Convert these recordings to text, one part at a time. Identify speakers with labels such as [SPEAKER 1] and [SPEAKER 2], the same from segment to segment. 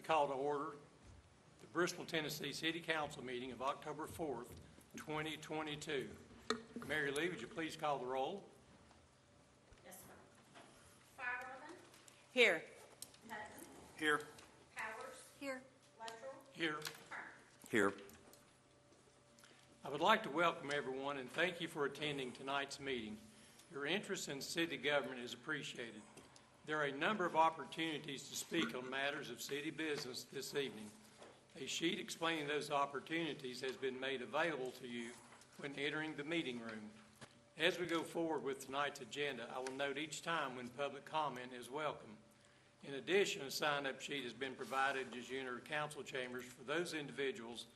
[SPEAKER 1] Call to order the Bristol, Tennessee City Council meeting of October 4th, 2022. Mary Lee, would you please call the roll?
[SPEAKER 2] Yes, sir. Firewoman?
[SPEAKER 3] Here.
[SPEAKER 2] Hutton?
[SPEAKER 4] Here.
[SPEAKER 2] Powers?
[SPEAKER 3] Here.
[SPEAKER 2] Luttrell?
[SPEAKER 1] Here.
[SPEAKER 2] Kern?
[SPEAKER 4] Here.
[SPEAKER 1] I would like to welcome everyone and thank you for attending tonight's meeting. Your interest in city government is appreciated. There are a number of opportunities to speak on matters of city business this evening. A sheet explaining those opportunities has been made available to you when entering the meeting room. As we go forward with tonight's agenda, I will note each time when public comment is welcome. In addition, a sign-up sheet has been provided as you enter council chambers for those individuals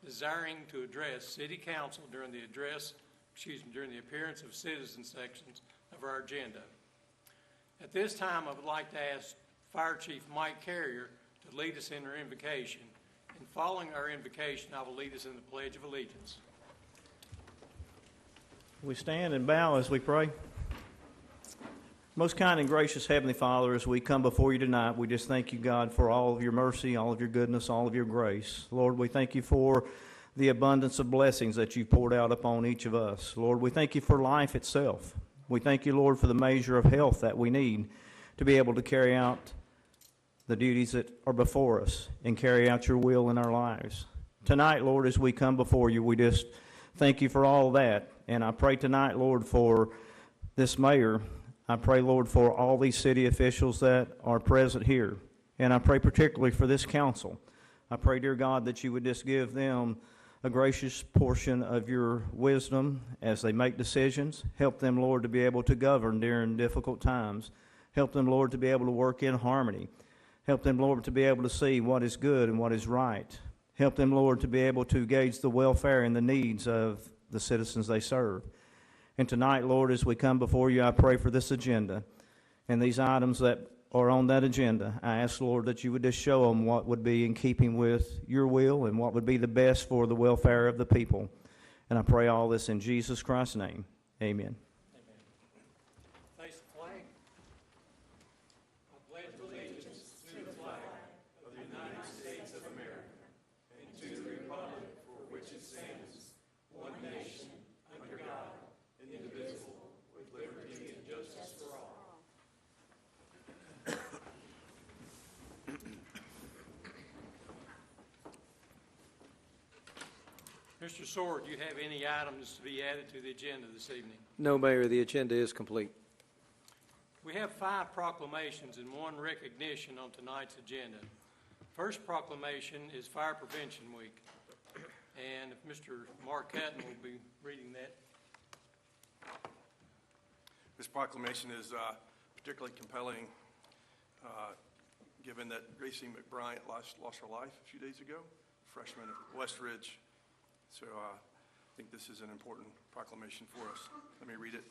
[SPEAKER 1] desiring to address City Council during the appearance of citizen sections of our agenda. At this time, I would like to ask Fire Chief Mike Carrier to lead us in our invocation. And following our invocation, I will lead us in the Pledge of Allegiance.
[SPEAKER 5] We stand and bow as we pray. Most kind and gracious Heavenly Father, as we come before you tonight, we just thank you, God, for all of your mercy, all of your goodness, all of your grace. Lord, we thank you for the abundance of blessings that you've poured out upon each of us. Lord, we thank you for life itself. We thank you, Lord, for the measure of health that we need to be able to carry out the duties that are before us and carry out your will in our lives. Tonight, Lord, as we come before you, we just thank you for all that. And I pray tonight, Lord, for this mayor. I pray, Lord, for all these city officials that are present here. And I pray particularly for this council. I pray, dear God, that you would just give them a gracious portion of your wisdom as they make decisions. Help them, Lord, to be able to govern during difficult times. Help them, Lord, to be able to work in harmony. Help them, Lord, to be able to see what is good and what is right. Help them, Lord, to be able to gauge the welfare and the needs of the citizens they serve. And tonight, Lord, as we come before you, I pray for this agenda and these items that are on that agenda. I ask, Lord, that you would just show them what would be in keeping with your will and what would be the best for the welfare of the people. And I pray all this in Jesus Christ's name. Amen.
[SPEAKER 1] Face the flag. I pledge allegiance to the flag of the United States of America and to the republic for which it stands, one nation, under God, indivisible, with liberty and justice for all. Mr. Sword, do you have any items to be added to the agenda this evening?
[SPEAKER 6] No, Mayor, the agenda is complete.
[SPEAKER 1] We have 5 proclamations and 1 recognition on tonight's agenda. First proclamation is Fire Prevention Week, and if Mr. Mark Hutton will be reading that.
[SPEAKER 4] This proclamation is particularly compelling given that Gracie McBryant lost her life a few days ago, freshman at Westridge. So I think this is an important proclamation for us. Let me read it.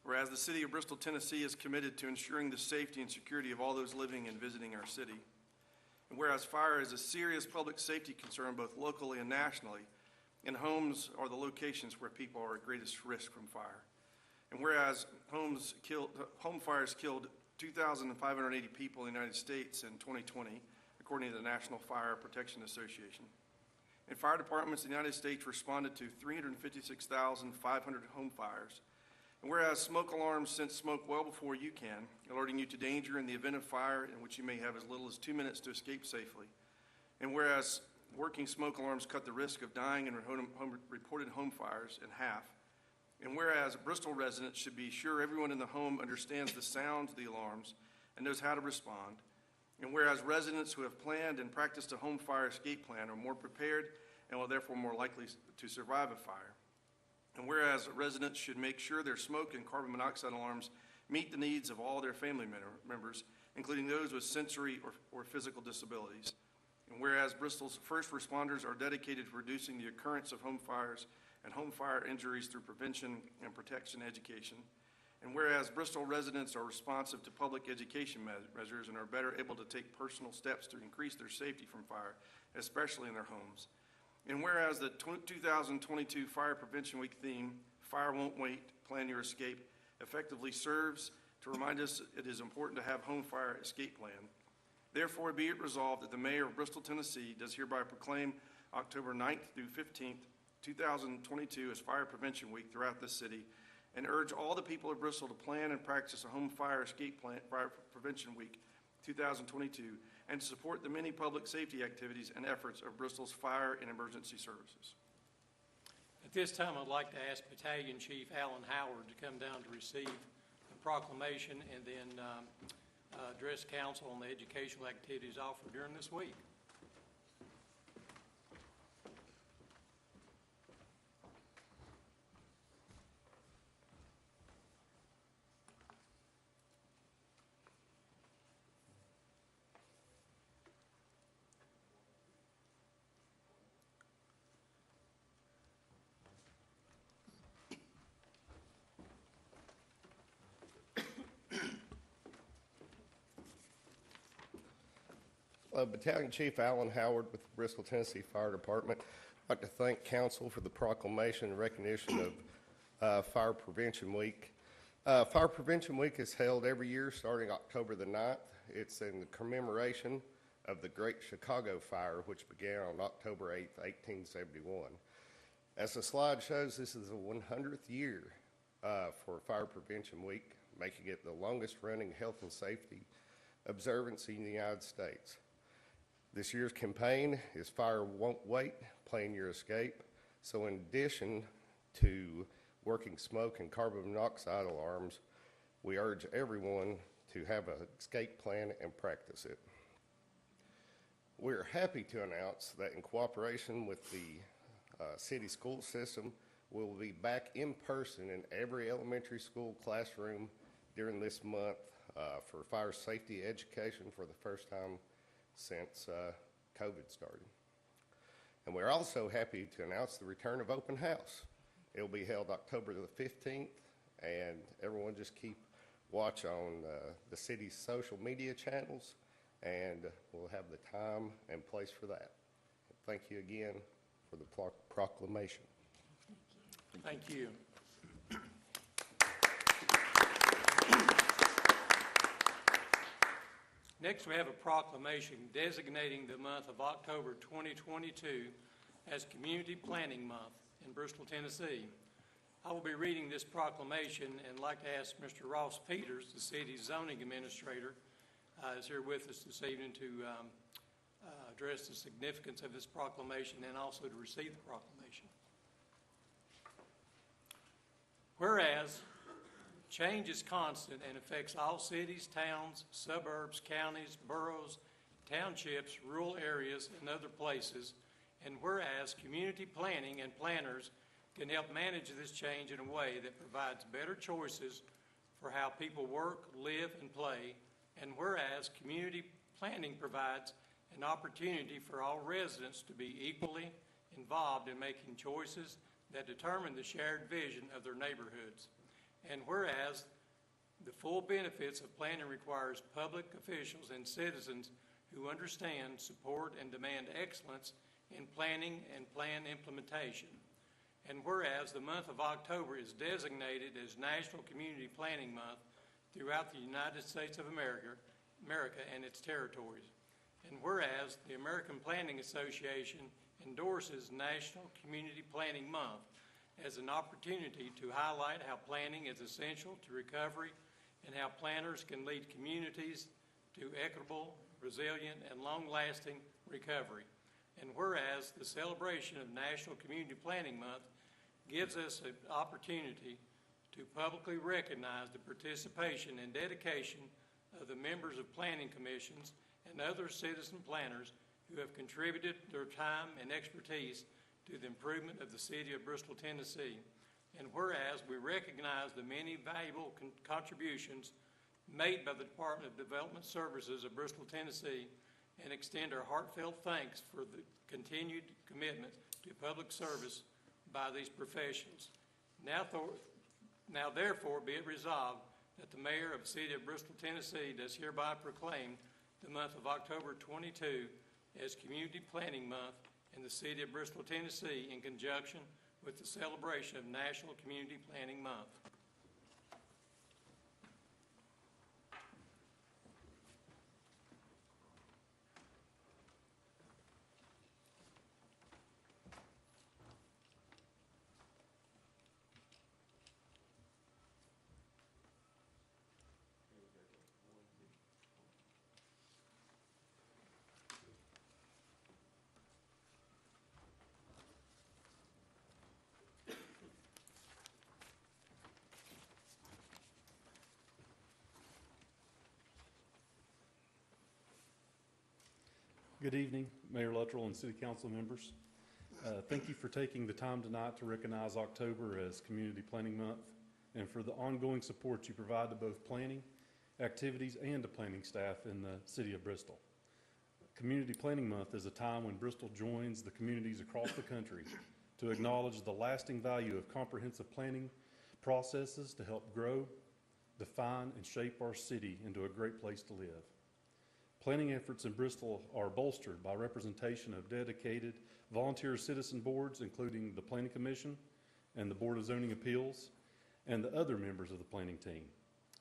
[SPEAKER 4] Whereas the city of Bristol, Tennessee is committed to ensuring the safety and security of all those living and visiting our city. And whereas fire is a serious public safety concern both locally and nationally, and homes are the locations where people are at greatest risk from fire. And whereas home fires killed 2,580 people in the United States in 2020, according to the National Fire Protection Association. And fire departments in the United States responded to 356,500 home fires. And whereas smoke alarms sense smoke well before you can, alerting you to danger in the event of fire in which you may have as little as 2 minutes to escape safely. And whereas working smoke alarms cut the risk of dying in reported home fires in half. And whereas Bristol residents should be sure everyone in the home understands the sound of the alarms and knows how to respond. And whereas residents who have planned and practiced a home fire escape plan are more prepared and will therefore more likely to survive a fire. And whereas residents should make sure their smoke and carbon monoxide alarms meet the needs of all their family members, including those with sensory or physical disabilities. And whereas Bristol's first responders are dedicated to reducing the occurrence of home fires and home fire injuries through prevention and protection education. And whereas Bristol residents are responsive to public education measures and are better able to take personal steps to increase their safety from fire, especially in their homes. And whereas the 2022 Fire Prevention Week theme, Fire Won't Wait, Plan Your Escape, effectively serves to remind us it is important to have home fire escape plan. Therefore, be it resolved that the Mayor of Bristol, Tennessee does hereby proclaim October 9th through 15th, 2022 as Fire Prevention Week throughout this city, and urge all the people of Bristol to plan and practice a home fire escape plan, Fire Prevention Week 2022, and to support the many public safety activities and efforts of Bristol's fire and emergency services.
[SPEAKER 1] At this time, I'd like to ask Battalion Chief Alan Howard to come down to receive the proclamation and then address council on the educational activities offered during this week.
[SPEAKER 3] Battalion Chief Alan Howard with the Bristol, Tennessee Fire Department. I'd like to thank Council for the proclamation and recognition of Fire Prevention Week. Fire Prevention Week is held every year starting October the 9th. It's in the commemoration of the Great Chicago Fire, which began on October 8th, 1871. As the slide shows, this is the 100th year for Fire Prevention Week, making it the longest running health and safety observance in the United States. This year's campaign is Fire Won't Wait, Plan Your Escape. So in addition to working smoke and carbon monoxide alarms, we urge everyone to have an escape plan and practice it. We're happy to announce that in cooperation with the city school system, we'll be back in person in every elementary school classroom during this month for fire safety education for the first time since COVID started. And we're also happy to announce the return of open house. It'll be held October the 15th, and everyone just keep watch on the city's social media channels, and we'll have the time and place for that. Thank you again for the proclamation.
[SPEAKER 1] Thank you. Next, we have a proclamation designating the month of October 2022 as Community Planning Month in Bristol, Tennessee. I will be reading this proclamation and like to ask Mr. Ross Peters, the city's zoning administrator, is here with us this evening to address the significance of this proclamation and also to receive the proclamation. Whereas change is constant and affects all cities, towns, suburbs, counties, boroughs, townships, rural areas, and other places. And whereas community planning and planners can help manage this change in a way that provides better choices for how people work, live, and play. And whereas community planning provides an opportunity for all residents to be equally involved in making choices that determine the shared vision of their neighborhoods. And whereas the full benefits of planning requires public officials and citizens who understand, support, and demand excellence in planning and plan implementation. And whereas the month of October is designated as National Community Planning Month throughout the United States of America and its territories. And whereas the American Planning Association endorses National Community Planning Month as an opportunity to highlight how planning is essential to recovery and how planners can lead communities to equitable, resilient, and long-lasting recovery. And whereas the celebration of National Community Planning Month gives us an opportunity to publicly recognize the participation and dedication of the members of planning commissions and other citizen planners who have contributed their time and expertise to the improvement of the city of Bristol, Tennessee. And whereas we recognize the many valuable contributions made by the Department of Development Services of Bristol, Tennessee, and extend our heartfelt thanks for the continued commitment to public service by these professionals. Now therefore be it resolved that the Mayor of the City of Bristol, Tennessee does hereby proclaim the month of October 22 as Community Planning Month in the City of Bristol, Tennessee, in conjunction with the celebration of National Community Planning Month.
[SPEAKER 7] Good evening, Mayor Luttrell and City Council members. Thank you for taking the time tonight to recognize October as Community Planning Month and for the ongoing support you provide to both planning activities and to planning staff in the City of Bristol. Community Planning Month is a time when Bristol joins the communities across the country to acknowledge the lasting value of comprehensive planning processes to help grow, define, and shape our city into a great place to live. Planning efforts in Bristol are bolstered by representation of dedicated volunteer citizen boards, including the Planning Commission and the Board of Zoning Appeals, and the other members of the planning team,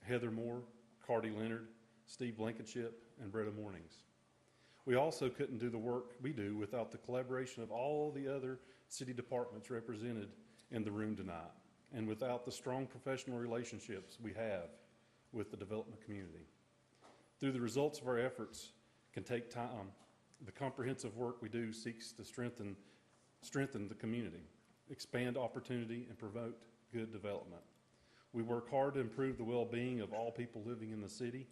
[SPEAKER 7] Heather Moore, Cardi Leonard, Steve Blankenship, and Bretta Mornings. We also couldn't do the work we do without the collaboration of all the other city departments represented in the room tonight, and without the strong professional relationships we have with the development community. Through the results of our efforts can take time. The comprehensive work we do seeks to strengthen the community, expand opportunity, and promote good development. We work hard to improve the well-being of all people living in the city,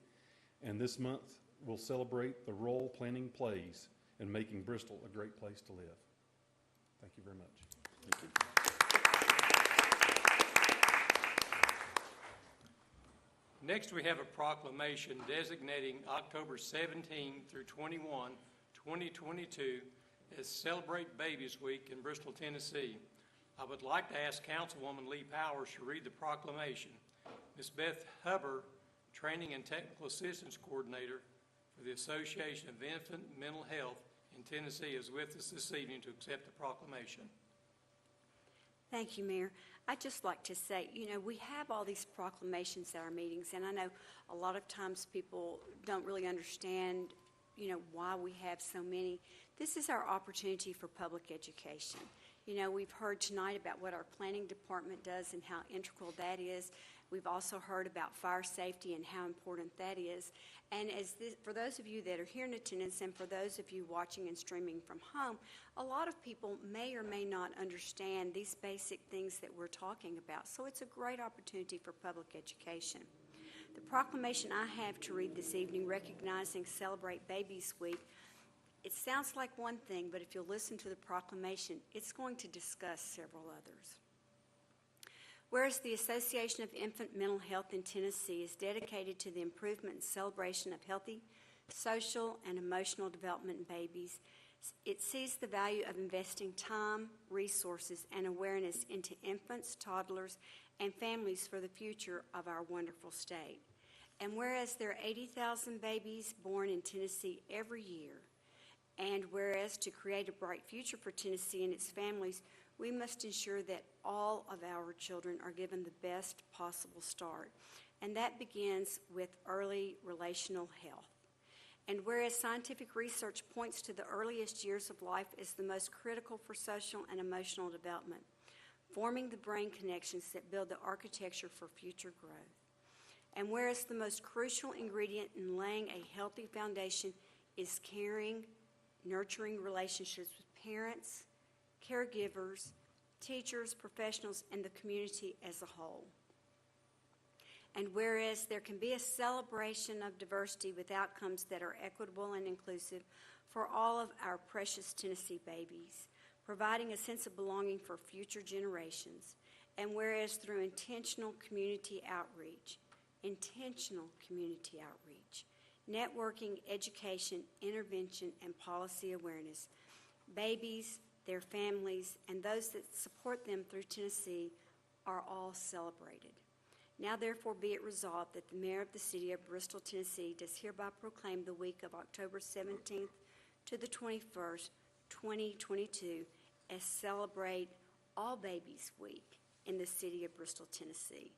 [SPEAKER 7] and this month we'll celebrate the role planning plays in making Bristol a great place to live. Thank you very much.
[SPEAKER 4] Thank you.
[SPEAKER 1] Next, we have a proclamation designating October 17 through 21, 2022 as Celebrate Babies Week in Bristol, Tennessee. I would like to ask Councilwoman Lee Powers to read the proclamation. Ms. Beth Huber, Training and Technical Assistance Coordinator for the Association of Infant Mental Health in Tennessee, is with us this evening to accept the proclamation.
[SPEAKER 8] Thank you, Mayor. I'd just like to say, we have all these proclamations at our meetings, and I know a lot of times people don't really understand, why we have so many. This is our opportunity for public education. We've heard tonight about what our planning department does and how integral that is. We've also heard about fire safety and how important that is. And for those of you that are here in attendance and for those of you watching and streaming from home, a lot of people may or may not understand these basic things that we're talking about. So it's a great opportunity for public education. The proclamation I have to read this evening, recognizing Celebrate Babies Week, it sounds like one thing, but if you'll listen to the proclamation, it's going to discuss several others. Whereas the Association of Infant Mental Health in Tennessee is dedicated to the improvement and celebration of healthy social and emotional development in babies, it sees the value of investing time, resources, and awareness into infants, toddlers, and families for the future of our wonderful state. And whereas there are 80,000 babies born in Tennessee every year, and whereas to create a bright future for Tennessee and its families, we must ensure that all of our children are given the best possible start. And that begins with early relational health. And whereas scientific research points to the earliest years of life as the most critical for social and emotional development, forming the brain connections that build the architecture for future growth. And whereas the most crucial ingredient in laying a healthy foundation is caring, nurturing relationships with parents, caregivers, teachers, professionals, and the community as a whole. And whereas there can be a celebration of diversity with outcomes that are equitable and inclusive for all of our precious Tennessee babies, providing a sense of belonging for future generations, and whereas through intentional community outreach, networking, education, intervention, and policy awareness, babies, their families, and those that support them through Tennessee are all celebrated. Now therefore be it resolved that the Mayor of the City of Bristol, Tennessee does hereby proclaim the week of October 17th to the 21st, 2022 as Celebrate All Babies Week in the City of Bristol, Tennessee.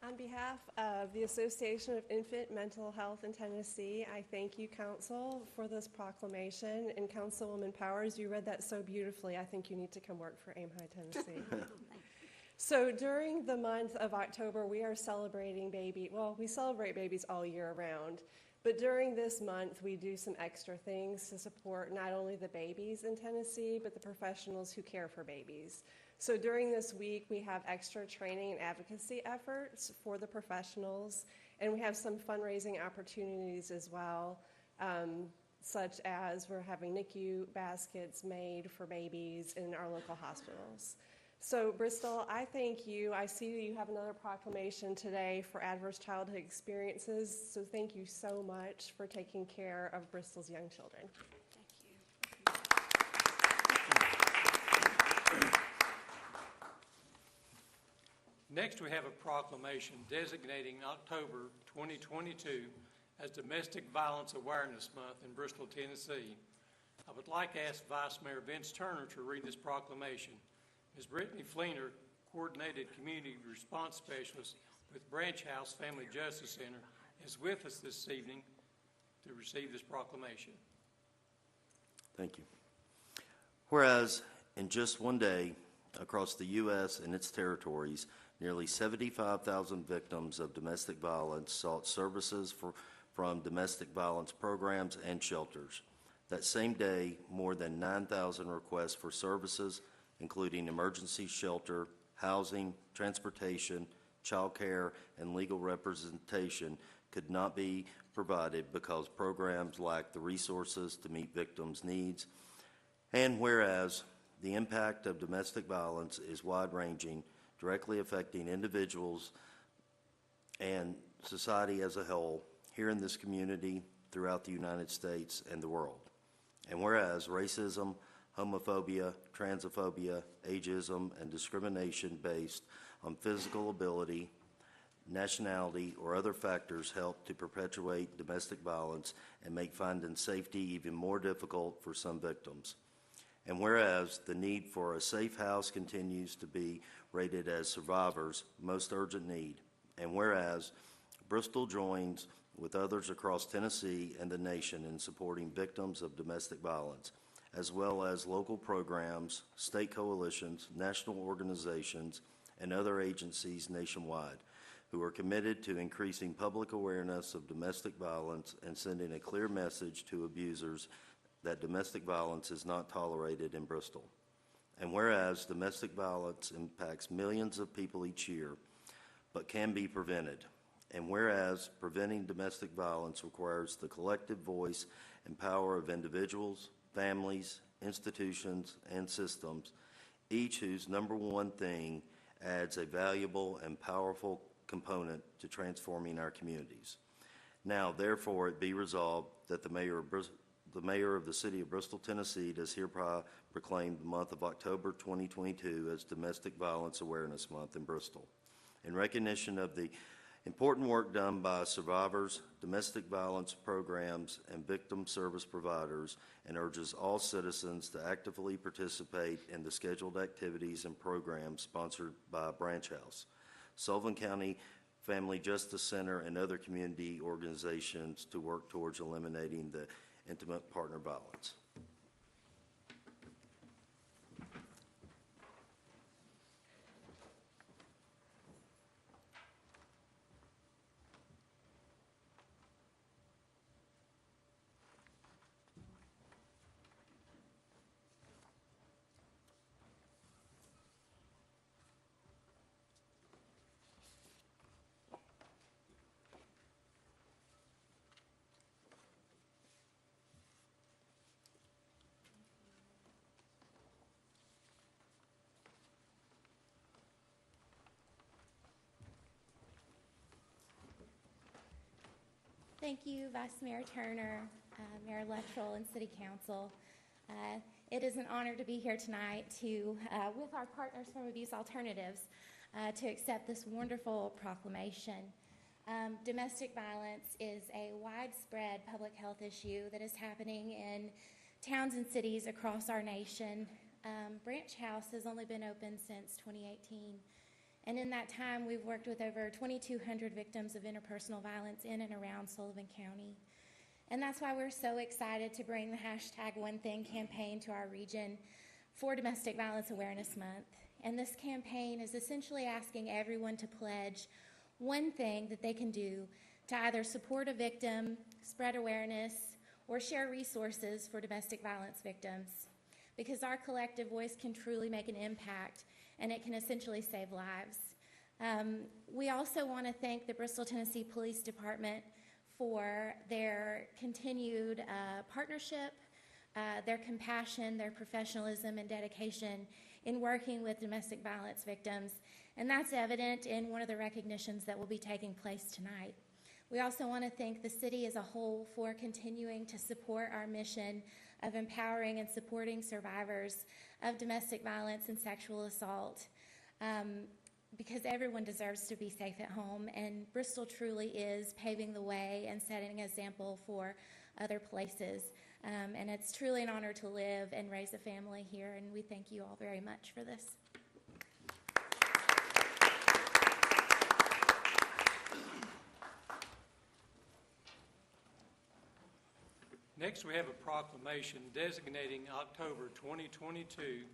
[SPEAKER 9] On behalf of the Association of Infant Mental Health in Tennessee, I thank you, Council, for this proclamation. And Councilwoman Powers, you read that so beautifully. I think you need to come work for Aim High, Tennessee. So during the month of October, we are celebrating we celebrate babies all year round. But during this month, we do some extra things to support not only the babies in Tennessee, but the professionals who care for babies. So during this week, we have extra training and advocacy efforts for the professionals, and we have some fundraising opportunities as well, such as we're having NICU baskets made for babies in our local hospitals. So Bristol, I thank you. I see that you have another proclamation today for adverse childhood experiences, so thank you so much for taking care of Bristol's young children.
[SPEAKER 8] Thank you.
[SPEAKER 1] Next, we have a proclamation designating October 2022 as Domestic Violence Awareness Month in Bristol, Tennessee. I would like to ask Vice Mayor Vince Turner to read this proclamation. Ms. Brittany Fleener, Coordinated Community Response Specialist with Branch House Family Justice Center, is with us this evening to receive this proclamation.
[SPEAKER 10] Thank you. Whereas in just one day across the U.S. and its territories, nearly 75,000 victims of domestic violence sought services from domestic violence programs and shelters. That same day, more than 9,000 requests for services, including emergency shelter, housing, transportation, child care, and legal representation, could not be provided because programs lacked the resources to meet victims' needs. And whereas the impact of domestic violence is wide-ranging, directly affecting individuals and society as a whole, here in this community, throughout the United States and the world. And whereas racism, homophobia, transphobia, ageism, and discrimination based on physical ability, nationality, or other factors help to perpetuate domestic violence and make finding safety even more difficult for some victims. And whereas the need for a safe house continues to be rated as survivors' most urgent need, and whereas Bristol joins with others across Tennessee and the nation in supporting victims of domestic violence, as well as local programs, state coalitions, national organizations, and other agencies nationwide who are committed to increasing public awareness of domestic violence and sending a clear message to abusers that domestic violence is not tolerated in Bristol. And whereas domestic violence impacts millions of people each year, but can be prevented, and whereas preventing domestic violence requires the collective voice and power of individuals, families, institutions, and systems, each whose number one thing adds a valuable and powerful component to transforming our communities. Now, therefore, it be resolved that the mayor of the city of Bristol, Tennessee, does hereby proclaim the month of October 2022 as Domestic Violence Awareness Month in Bristol, in recognition of the important work done by survivors, domestic violence programs, and victim service providers, and urges all citizens to actively participate in the scheduled activities and programs sponsored by Branch House, Sullivan County Family Justice Center, and other community organizations to work towards eliminating the intimate partner violence.
[SPEAKER 11] Thank you, Vice Mayor Turner, Mayor Luttrell, and City Council. It is an honor to be here tonight with our partners from Abuse Alternatives, to accept this wonderful proclamation. Domestic violence is a widespread public health issue that is happening in towns and cities across our nation. Branch House has only been open since 2018. And in that time, we've worked with over 2,200 victims of interpersonal violence in and around Sullivan County. And that's why we're so excited to bring the #OneThing campaign to our region for Domestic Violence Awareness Month. And this campaign is essentially asking everyone to pledge one thing that they can do to either support a victim, spread awareness, or share resources for domestic violence victims. Because our collective voice can truly make an impact, and it can essentially save lives. We also want to thank the Bristol, Tennessee Police Department for their continued partnership, their compassion, their professionalism, and dedication in working with domestic violence victims. And that's evident in one of the recognitions that will be taking place tonight. We also want to thank the city as a whole for continuing to support our mission of empowering and supporting survivors of domestic violence and sexual assault, because everyone deserves to be safe at home, and Bristol truly is paving the way and setting an example for other places. And it's truly an honor to live and raise a family here, and we thank you all very much for this.
[SPEAKER 1] Next, we have a proclamation designating October 2022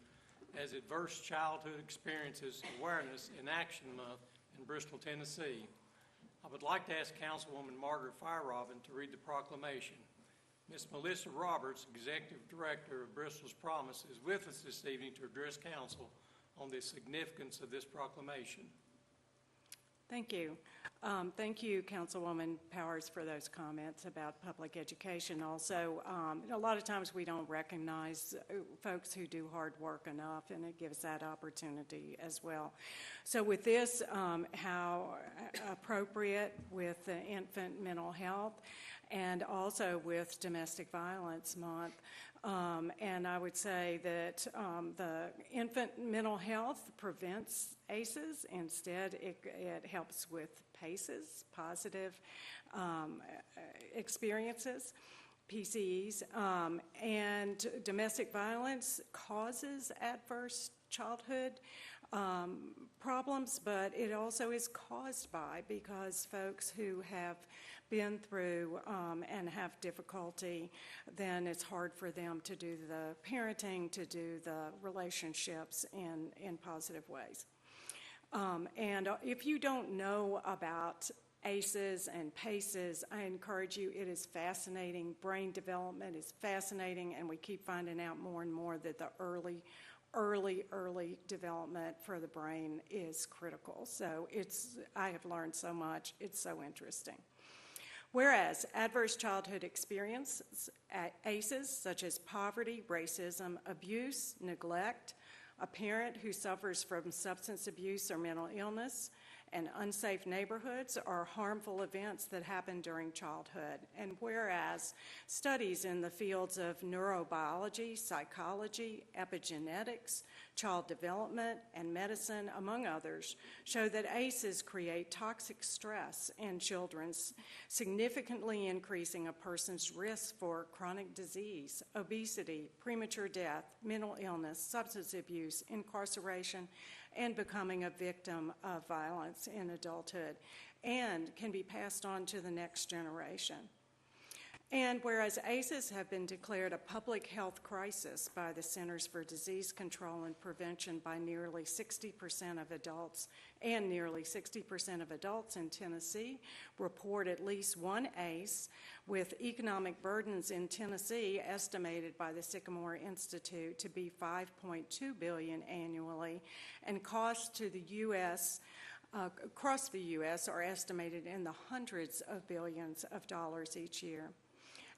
[SPEAKER 1] as Adverse Childhood Experiences Awareness and Action Month in Bristol, Tennessee. I would like to ask Councilwoman Margaret Firerobin to read the proclamation. Ms. Melissa Roberts, Executive Director of Bristol's Promise, is with us this evening to address Council on the significance of this proclamation.
[SPEAKER 12] Thank you. Thank you, Councilwoman Powers, for those comments about public education. Also, a lot of times we don't recognize folks who do hard work enough, and it gives that opportunity as well. So with this, how appropriate with the infant mental health and also with Domestic Violence Month. And I would say that the infant mental health prevents ACEs. Instead, it helps with PACEs, positive experiences, PCEs. And domestic violence causes adverse childhood problems, but it also is caused by, because folks who have been through and have difficulty, then it's hard for them to do the parenting, to do the relationships in positive ways. And if you don't know about ACEs and PACEs, I encourage you. It is fascinating. Brain development is fascinating, and we keep finding out more and more that the early development for the brain is critical. So I have learned so much. It's so interesting. Whereas adverse childhood experiences, ACEs, such as poverty, racism, abuse, neglect, a parent who suffers from substance abuse or mental illness, and unsafe neighborhoods are harmful events that happen during childhood. And whereas studies in the fields of neurobiology, psychology, epigenetics, child development, and medicine, among others, show that ACEs create toxic stress in children, significantly increasing a person's risk for chronic disease, obesity, premature death, mental illness, substance abuse, incarceration, and becoming a victim of violence in adulthood, and can be passed on to the next generation. And whereas ACEs have been declared a public health crisis by the Centers for Disease Control and Prevention by nearly 60% of adults, and nearly 60% of adults in Tennessee report at least one ACE, with economic burdens in Tennessee estimated by the Sycamore Institute to be $5.2 billion annually, and costs to the U.S. Across the U.S. are estimated in the hundreds of billions of dollars each year.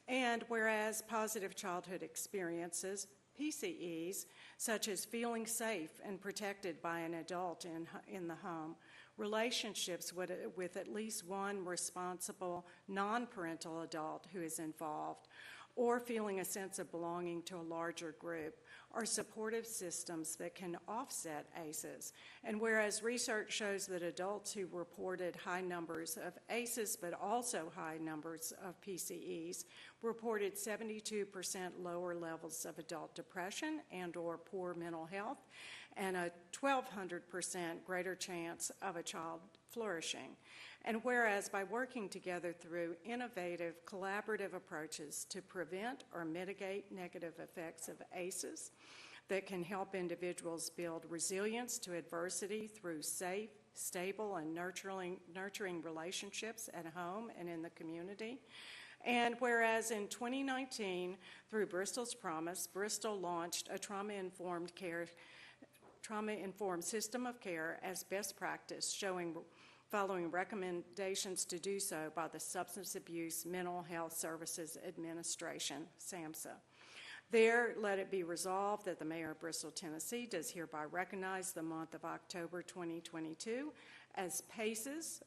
[SPEAKER 12] And whereas positive childhood experiences, PCEs, such as feeling safe and protected by an adult in the home, relationships with at least one responsible non-parental adult who is involved, or feeling a sense of belonging to a larger group, are supportive systems that can offset ACEs. And whereas research shows that adults who reported high numbers of ACEs but also high numbers of PCEs reported 72% lower levels of adult depression and or poor mental health, and a 1,200% greater chance of a child flourishing. And whereas by working together through innovative, collaborative approaches to prevent or mitigate negative effects of ACEs that can help individuals build resilience to adversity through safe, stable, and nurturing relationships at home and in the community. And whereas in 2019, through Bristol's Promise, Bristol launched a trauma-informed system of care as best practice, following recommendations to do so by the Substance Abuse Mental Health Services Administration, SAMHSA. There, let it be resolved that the Mayor of Bristol, Tennessee does hereby recognize the month of October 2022 as PACES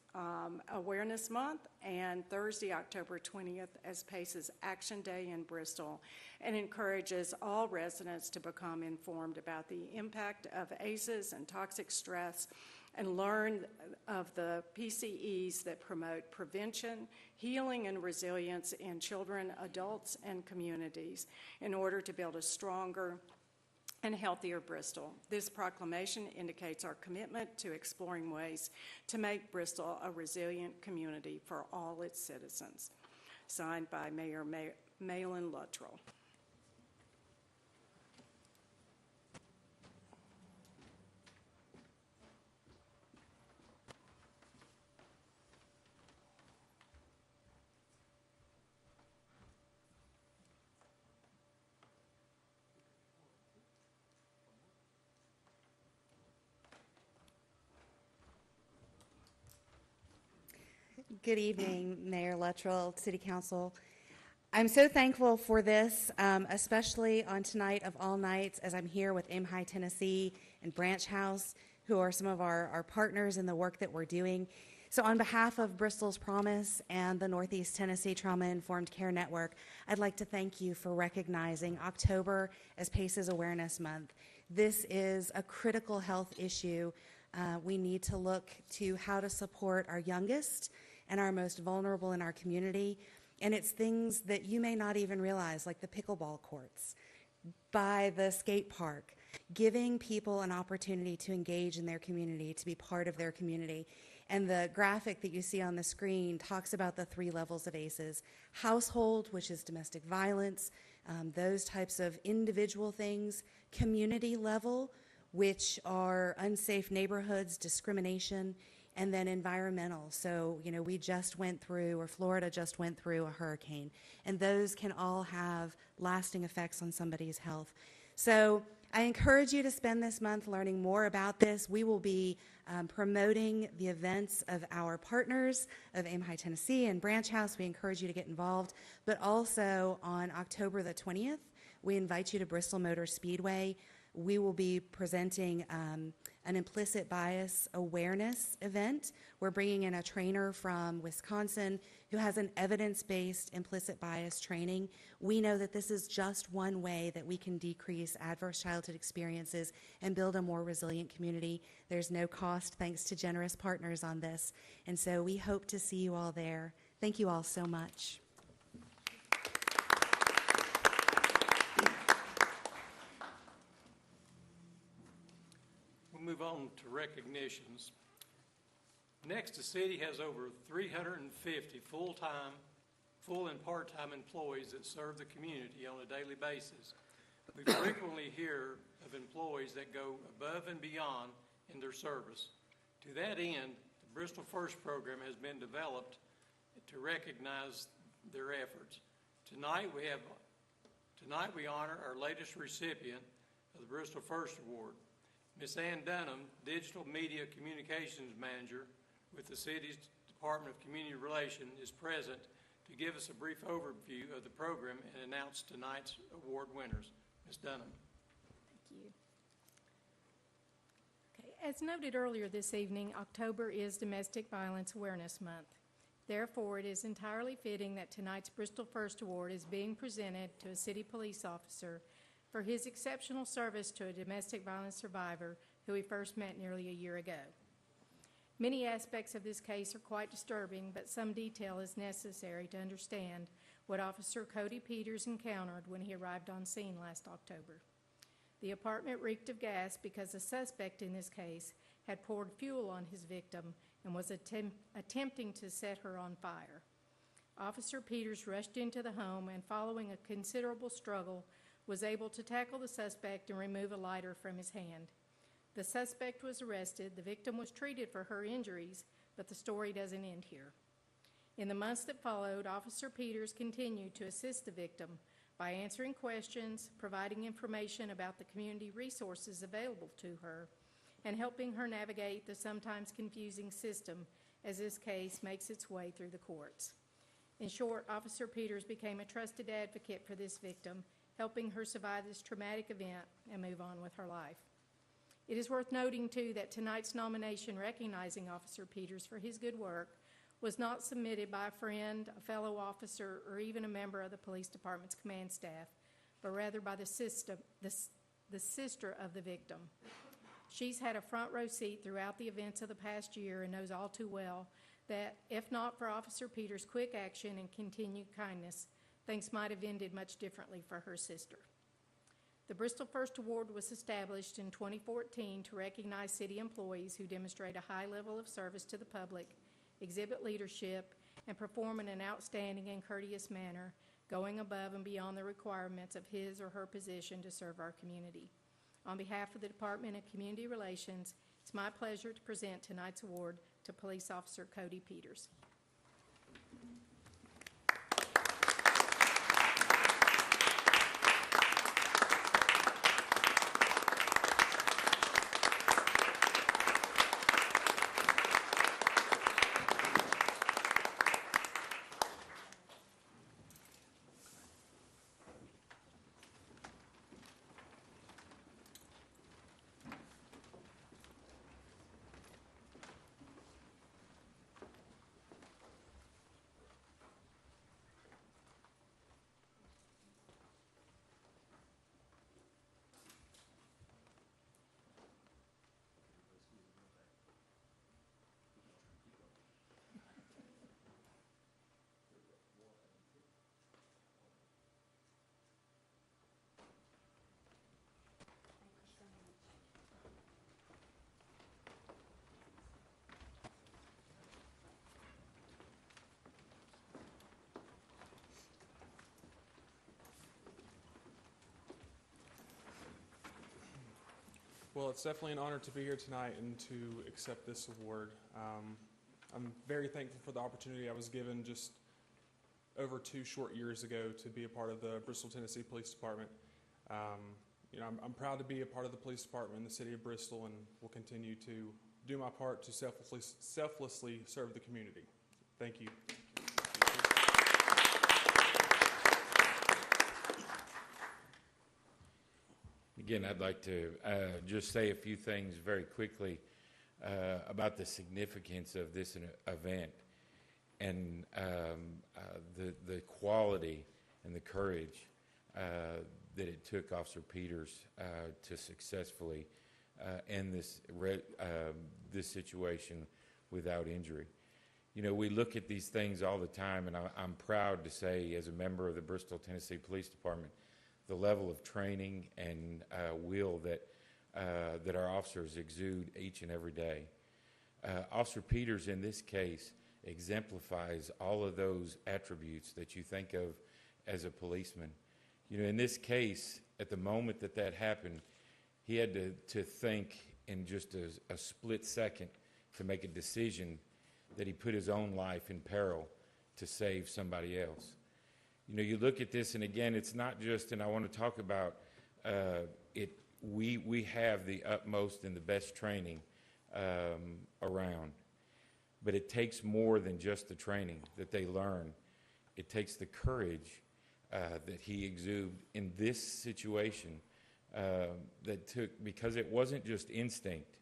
[SPEAKER 12] Awareness Month, and Thursday, October 20th, as PACES Action Day in Bristol, and encourages all residents to become informed about the impact of ACEs and toxic stress and learn of the PCEs that promote prevention, healing, and resilience in children, adults, and communities in order to build a stronger and healthier Bristol. This proclamation indicates our commitment to exploring ways to make Bristol a resilient community for all its citizens. Signed by Mayor Malin Luttrell.
[SPEAKER 13] Good evening, Mayor Luttrell, City Council. I'm so thankful for this, especially on tonight of all nights, as I'm here with Aim High Tennessee and Branch House, who are some of our partners in the work that we're doing. So on behalf of Bristol's Promise and the Northeast Tennessee Trauma-Informed Care Network, I'd like to thank you for recognizing October as PACES Awareness Month. This is a critical health issue. We need to look to how to support our youngest and our most vulnerable in our community. And it's things that you may not even realize, like the pickleball courts, by the skate park, giving people an opportunity to engage in their community, to be part of their community. And the graphic that you see on the screen talks about the 3 levels of ACEs. Household, which is domestic violence, those types of individual things. Community level, which are unsafe neighborhoods, discrimination, and then environmental. So, you know, we just went through, or Florida just went through a hurricane, and those can all have lasting effects on somebody's health. So I encourage you to spend this month learning more about this. We will be promoting the events of our partners of Aim High Tennessee and Branch House. We encourage you to get involved. But also on October the 20th, we invite you to Bristol Motor Speedway. We will be presenting an implicit bias awareness event. We're bringing in a trainer from Wisconsin who has an evidence-based implicit bias training. We know that this is just one way that we can decrease adverse childhood experiences and build a more resilient community. There's no cost, thanks to generous partners on this. And so we hope to see you all there. Thank you all so much.
[SPEAKER 1] We'll move on to recognitions. Next, the city has over 350 full and part-time employees that serve the community on a daily basis. We frequently hear of employees that go above and beyond in their service. To that end, the Bristol First program has been developed to recognize their efforts. Tonight we honor our latest recipient of the Bristol First Award. Ms. Ann Dunham, Digital Media Communications Manager with the city's Department of Community Relations, is present to give us a brief overview of the program and announce tonight's award winners. Ms. Dunham.
[SPEAKER 14] Thank you. Okay, as noted earlier this evening, October is Domestic Violence Awareness Month. Therefore, it is entirely fitting that tonight's Bristol First Award is being presented to a city police officer for his exceptional service to a domestic violence survivor who we first met nearly a year ago. Many aspects of this case are quite disturbing, but some detail is necessary to understand what Officer Cody Peters encountered when he arrived on scene last October. The apartment reeked of gas because the suspect in this case had poured fuel on his victim and was attempting to set her on fire. Officer Peters rushed into the home and, following a considerable struggle, was able to tackle the suspect and remove a lighter from his hand. The suspect was arrested. The victim was treated for her injuries, but the story doesn't end here. In the months that followed, Officer Peters continued to assist the victim by answering questions, providing information about the community resources available to her, and helping her navigate the sometimes confusing system as this case makes its way through the courts. In short, Officer Peters became a trusted advocate for this victim, helping her survive this traumatic event and move on with her life. It is worth noting, too, that tonight's nomination recognizing Officer Peters for his good work was not submitted by a friend, a fellow officer, or even a member of the police department's command staff, but rather by the sister of the victim. She's had a front row seat throughout the events of the past year and knows all too well that if not for Officer Peters' quick action and continued kindness, things might have ended much differently for her sister. The Bristol First Award was established in 2014 to recognize city employees who demonstrate a high level of service to the public, exhibit leadership, and perform in an outstanding and courteous manner, going above and beyond the requirements of his or her position to serve our community. On behalf of the Department of Community Relations, it's my pleasure to present tonight's award to Police Officer Cody Peters.
[SPEAKER 15] Well, it's definitely an honor to be here tonight and to accept this award. I'm very thankful for the opportunity I was given just over 2 short years ago to be a part of the Bristol, Tennessee Police Department. I'm proud to be a part of the police department in the city of Bristol and will continue to do my part to selflessly serve the community. Thank you.
[SPEAKER 16] Again, I'd like to just say a few things very quickly about the significance of this event and the quality and the courage that it took Officer Peters to successfully end this situation without injury. You know, we look at these things all the time, and I'm proud to say, as a member of the Bristol, Tennessee Police Department, the level of training and will that our officers exude each and every day. Officer Peters, in this case, exemplifies all of those attributes that you think of as a policeman. You know, in this case, at the moment that happened, he had to think in just a split second to make a decision that he put his own life in peril to save somebody else. You know, you look at this, and again, it's not just, and I want to talk about it. We have the utmost and the best training around, but it takes more than just the training that they learn. It takes the courage that he exuded in this situation because it wasn't just instinct.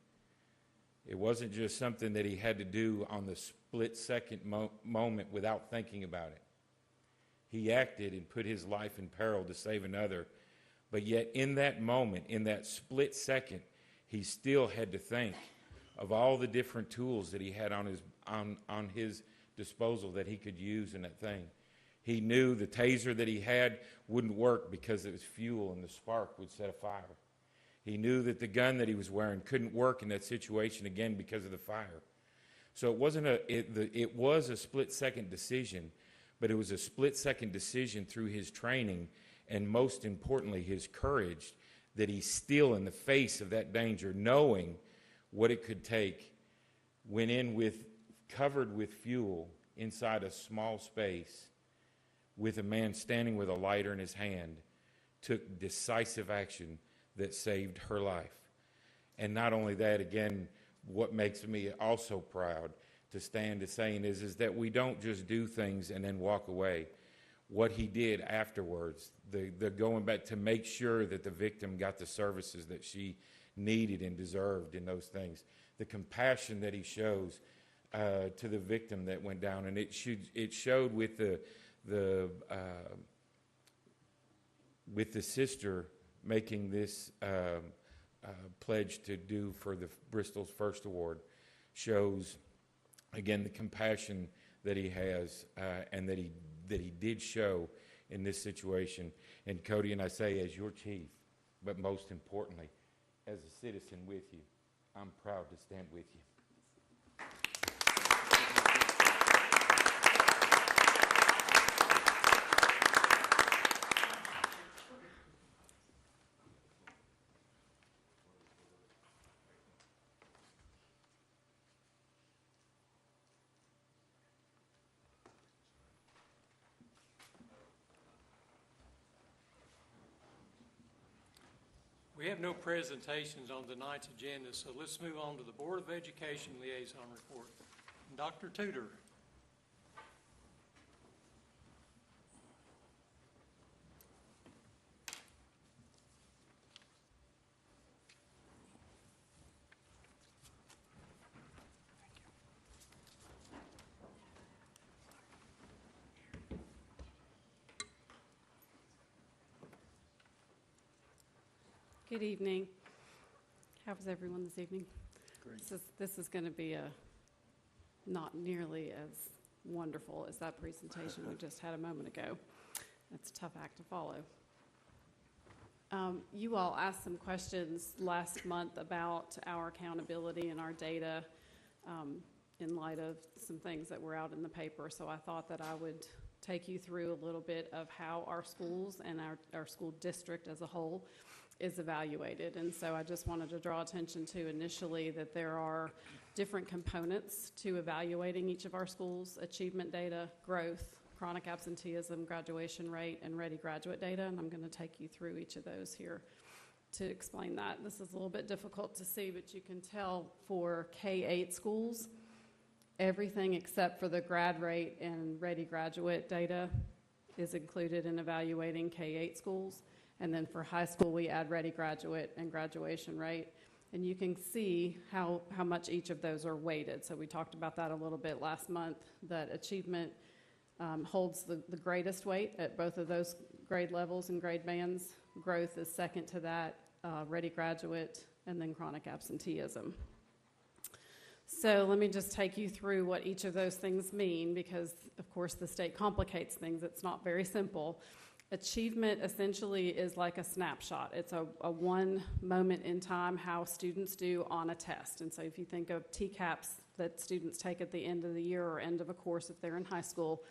[SPEAKER 16] It wasn't just something that he had to do on the split-second moment without thinking about it. He acted and put his life in peril to save another, but yet in that moment, in that split second, he still had to think of all the different tools that he had on his disposal that he could use in that thing. He knew the taser that he had wouldn't work because it was fuel and the spark would set a fire. He knew that the gun that he was wearing couldn't work in that situation again because of the fire. So it wasn't it was a split-second decision, but it was a split-second decision through his training and, most importantly, his courage, that he still, in the face of that danger, knowing what it could take, went in covered with fuel inside a small space with a man standing with a lighter in his hand, took decisive action that saved her life. And not only that, again, what makes me also proud to stand to saying is that we don't just do things and then walk away. What he did afterwards, the going back to make sure that the victim got the services that she needed and deserved in those things, the compassion that he shows to the victim that went down, and it showed with the sister making this pledge to do for the Bristol's First Award, shows again the compassion that he has and that he did show in this situation. And Cody, and I say as your chief, but most importantly, as a citizen with you, I'm proud to stand with you.
[SPEAKER 1] We have no presentations on tonight's agenda, so let's move on to the Board of Education Liaison Report. Dr. Tudor.
[SPEAKER 17] Good evening. How was everyone this evening?
[SPEAKER 1] Great.
[SPEAKER 17] This is going to be not nearly as wonderful as that presentation we just had a moment ago. It's a tough act to follow. You all asked some questions last month about our accountability and our data in light of some things that were out in the paper, so I thought that I would take you through a little bit of how our schools and our school district as a whole is evaluated. And so I just wanted to draw attention to initially that there are different components to evaluating each of our schools: achievement data, growth, chronic absenteeism, graduation rate, and ready graduate data. And I'm going to take you through each of those here to explain that. This is a little bit difficult to see, but you can tell for K-8 schools, everything except for the grad rate and ready graduate data is included in evaluating K-8 schools. And then for high school, we add ready graduate and graduation rate. And you can see how much each of those are weighted. So we talked about that a little bit last month, that achievement holds the greatest weight at both of those grade levels and grade bands. Growth is second to that, ready graduate, and then chronic absenteeism. So let me just take you through what each of those things mean, because of course the state complicates things. It's not very simple. Achievement essentially is like a snapshot. It's a one moment in time how students do on a test. And so if you think of TCAPs that students take at the end of the year or end of a course if they're in high school,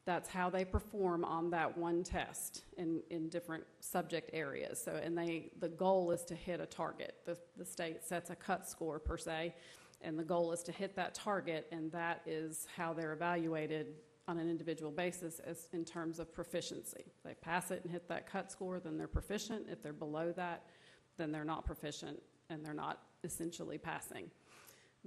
[SPEAKER 17] that's how they perform on that one test in different subject areas. So, and the goal is to hit a target. The state sets a cut score per se, and the goal is to hit that target, and that is how they're evaluated on an individual basis as in terms of proficiency. If they pass it and hit that cut score, then they're proficient. If they're below that, then they're not proficient and they're not essentially passing.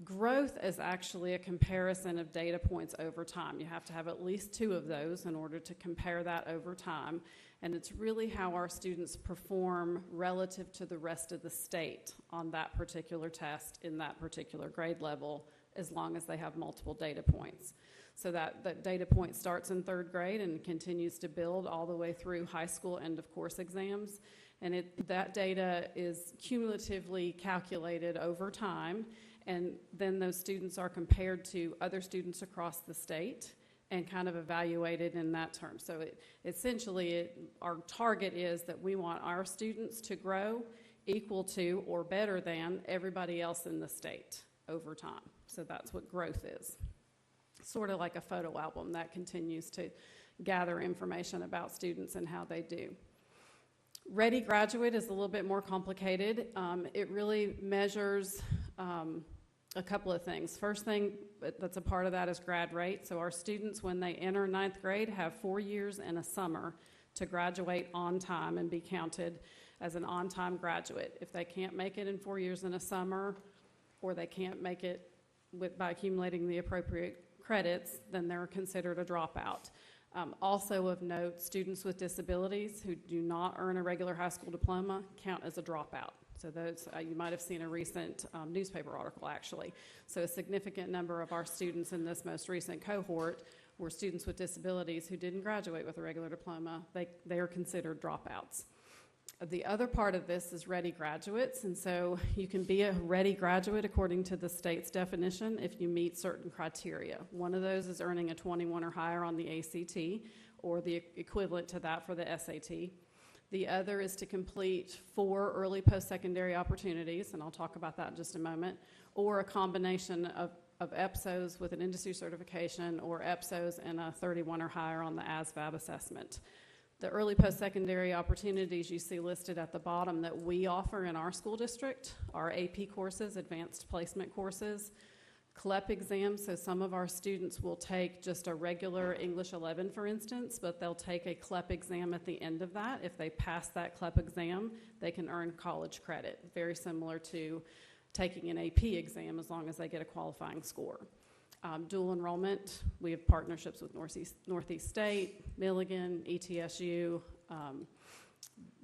[SPEAKER 17] Growth is actually a comparison of data points over time. You have to have at least two of those in order to compare that over time. And it's really how our students perform relative to the rest of the state on that particular test in that particular grade level, as long as they have multiple data points. So that data point starts in third grade and continues to build all the way through high school end of course exams. And that data is cumulatively calculated over time, and then those students are compared to other students across the state and kind of evaluated in that term. So our target is that we want our students to grow equal to or better than everybody else in the state over time. So that's what growth is. Sort of like a photo album that continues to gather information about students and how they do. Ready Graduate is a little bit more complicated. It really measures a couple of things. First thing that's a part of that is grad rate. So our students, when they enter ninth grade, have 4 years and a summer to graduate on time and be counted as an on-time graduate. If they can't make it in 4 years and a summer, or they can't make it by accumulating the appropriate credits, then they're considered a dropout. Also of note, students with disabilities who do not earn a regular high school diploma count as a dropout. So those, you might have seen a recent newspaper article, actually. So a significant number of our students in this most recent cohort were students with disabilities who didn't graduate with a regular diploma. They are considered dropouts. The other part of this is ready graduates, and so you can be a ready graduate according to the state's definition if you meet certain criteria. One of those is earning a 21 or higher on the ACT, or the equivalent to that for the SAT. The other is to complete 4 early post-secondary opportunities, and I'll talk about that in just a moment, or a combination of EPSOs with an industry certification, or EPSOs and a 31 or higher on the ASVAB assessment. The early post-secondary opportunities you see listed at the bottom that we offer in our school district are AP courses, advanced placement courses, CLEP exams. So some of our students will take just a regular English 11, for instance, but they'll take a CLEP exam at the end of that. If they pass that CLEP exam, they can earn college credit, very similar to taking an AP exam as long as they get a qualifying score. Dual enrollment, we have partnerships with Northeast State, Milligan, ETSU.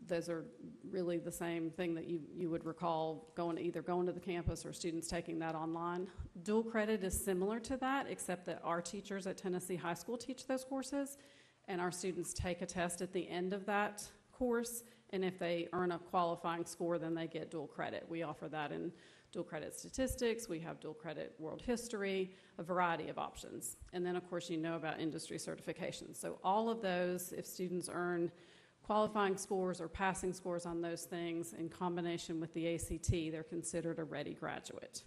[SPEAKER 17] Those are really the same thing that you would recall either going to the campus or students taking that online. Dual credit is similar to that, except that our teachers at Tennessee High School teach those courses, and our students take a test at the end of that course, and if they earn a qualifying score, then they get dual credit. We offer that in dual credit statistics, we have dual credit world history, a variety of options. And then, of course, you know about industry certifications. So all of those, if students earn qualifying scores or passing scores on those things in combination with the ACT, they're considered a ready graduate.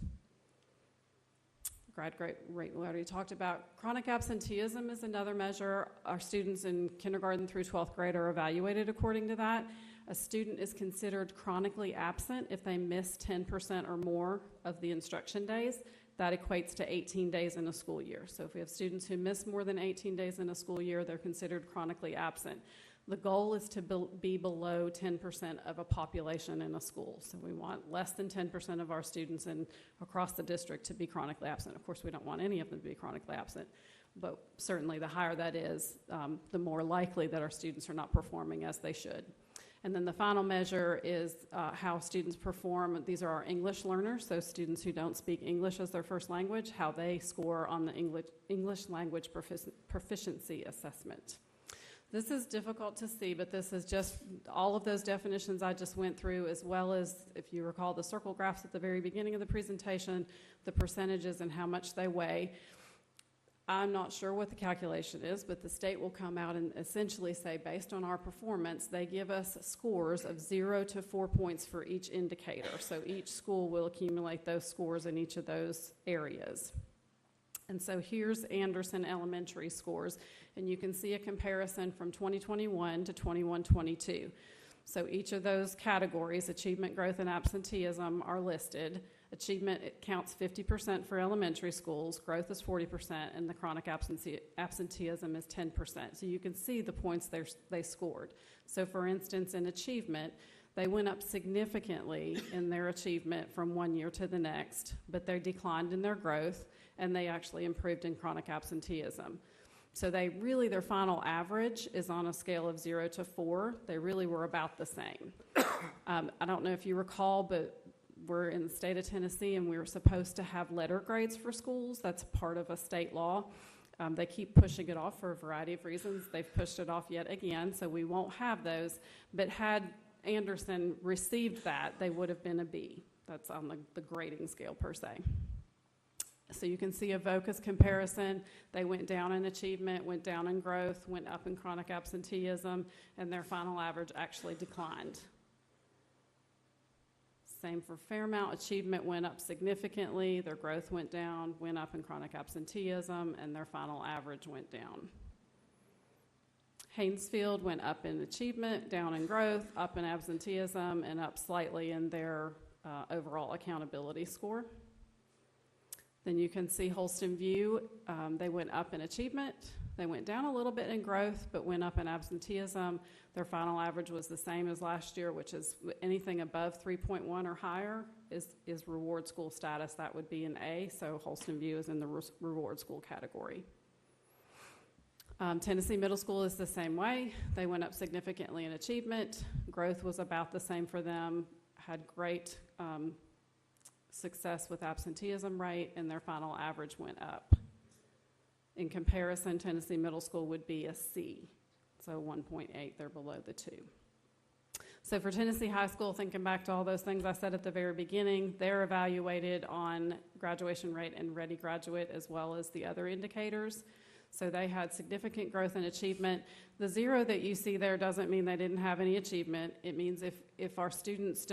[SPEAKER 17] Grad rate, we already talked about. Chronic absenteeism is another measure. Our students in kindergarten through 12th grade are evaluated according to that. A student is considered chronically absent if they miss 10% or more of the instruction days. That equates to 18 days in a school year. So if we have students who miss more than 18 days in a school year, they're considered chronically absent. The goal is to be below 10% of a population in a school. So we want less than 10% of our students across the district to be chronically absent. Of course, we don't want any of them to be chronically absent, but certainly the higher that is, the more likely that our students are not performing as they should. And then the final measure is how students perform. These are our English learners, so students who don't speak English as their first language, how they score on the English language proficiency assessment. This is difficult to see, but this is just all of those definitions I just went through, as well as, if you recall, the circle graphs at the very beginning of the presentation, the percentages and how much they weigh. I'm not sure what the calculation is, but the state will come out and essentially say, based on our performance, they give us scores of 0 to 4 points for each indicator. So each school will accumulate those scores in each of those areas. And so here's Anderson Elementary scores, and you can see a comparison from 2021 to 21-22. So each of those categories, achievement, growth, and absenteeism, are listed. Achievement, it counts 50% for elementary schools, growth is 40%, and the chronic absenteeism is 10%. So you can see the points they scored. So for instance, in achievement, they went up significantly in their achievement from one year to the next, but they declined in their growth, and they actually improved in chronic absenteeism. So their final average is on a scale of 0 to 4. They really were about the same. I don't know if you recall, but we're in the state of Tennessee, and we were supposed to have letter grades for schools. That's part of a state law. They keep pushing it off for a variety of reasons. They've pushed it off yet again, so we won't have those. But had Anderson received that, they would have been a B. That's on the grading scale per se. So you can see a VOCUS comparison. They went down in achievement, went down in growth, went up in chronic absenteeism, and their final average actually declined. Same for Fairmount. Achievement went up significantly. Their growth went down, went up in chronic absenteeism, and their final average went down. Haynesfield went up in achievement, down in growth, up in absenteeism, and up slightly in their overall accountability score. Then you can see Holston View, they went up in achievement. They went down a little bit in growth, but went up in absenteeism. Their final average was the same as last year, which is anything above 3.1 or higher is reward school status. That would be an A, so Holston View is in the reward school category. Tennessee Middle School is the same way. They went up significantly in achievement. Growth was about the same for them, had great success with absenteeism rate, and their final average went up. In comparison, Tennessee Middle School would be a C, so 1.8, they're below the 2. So for Tennessee High School, thinking back to all those things I said at the very beginning, they're evaluated on graduation rate and ready graduate as well as the other indicators. So they had significant growth in achievement. The 0 that you see there doesn't mean they didn't have any achievement. It means if our students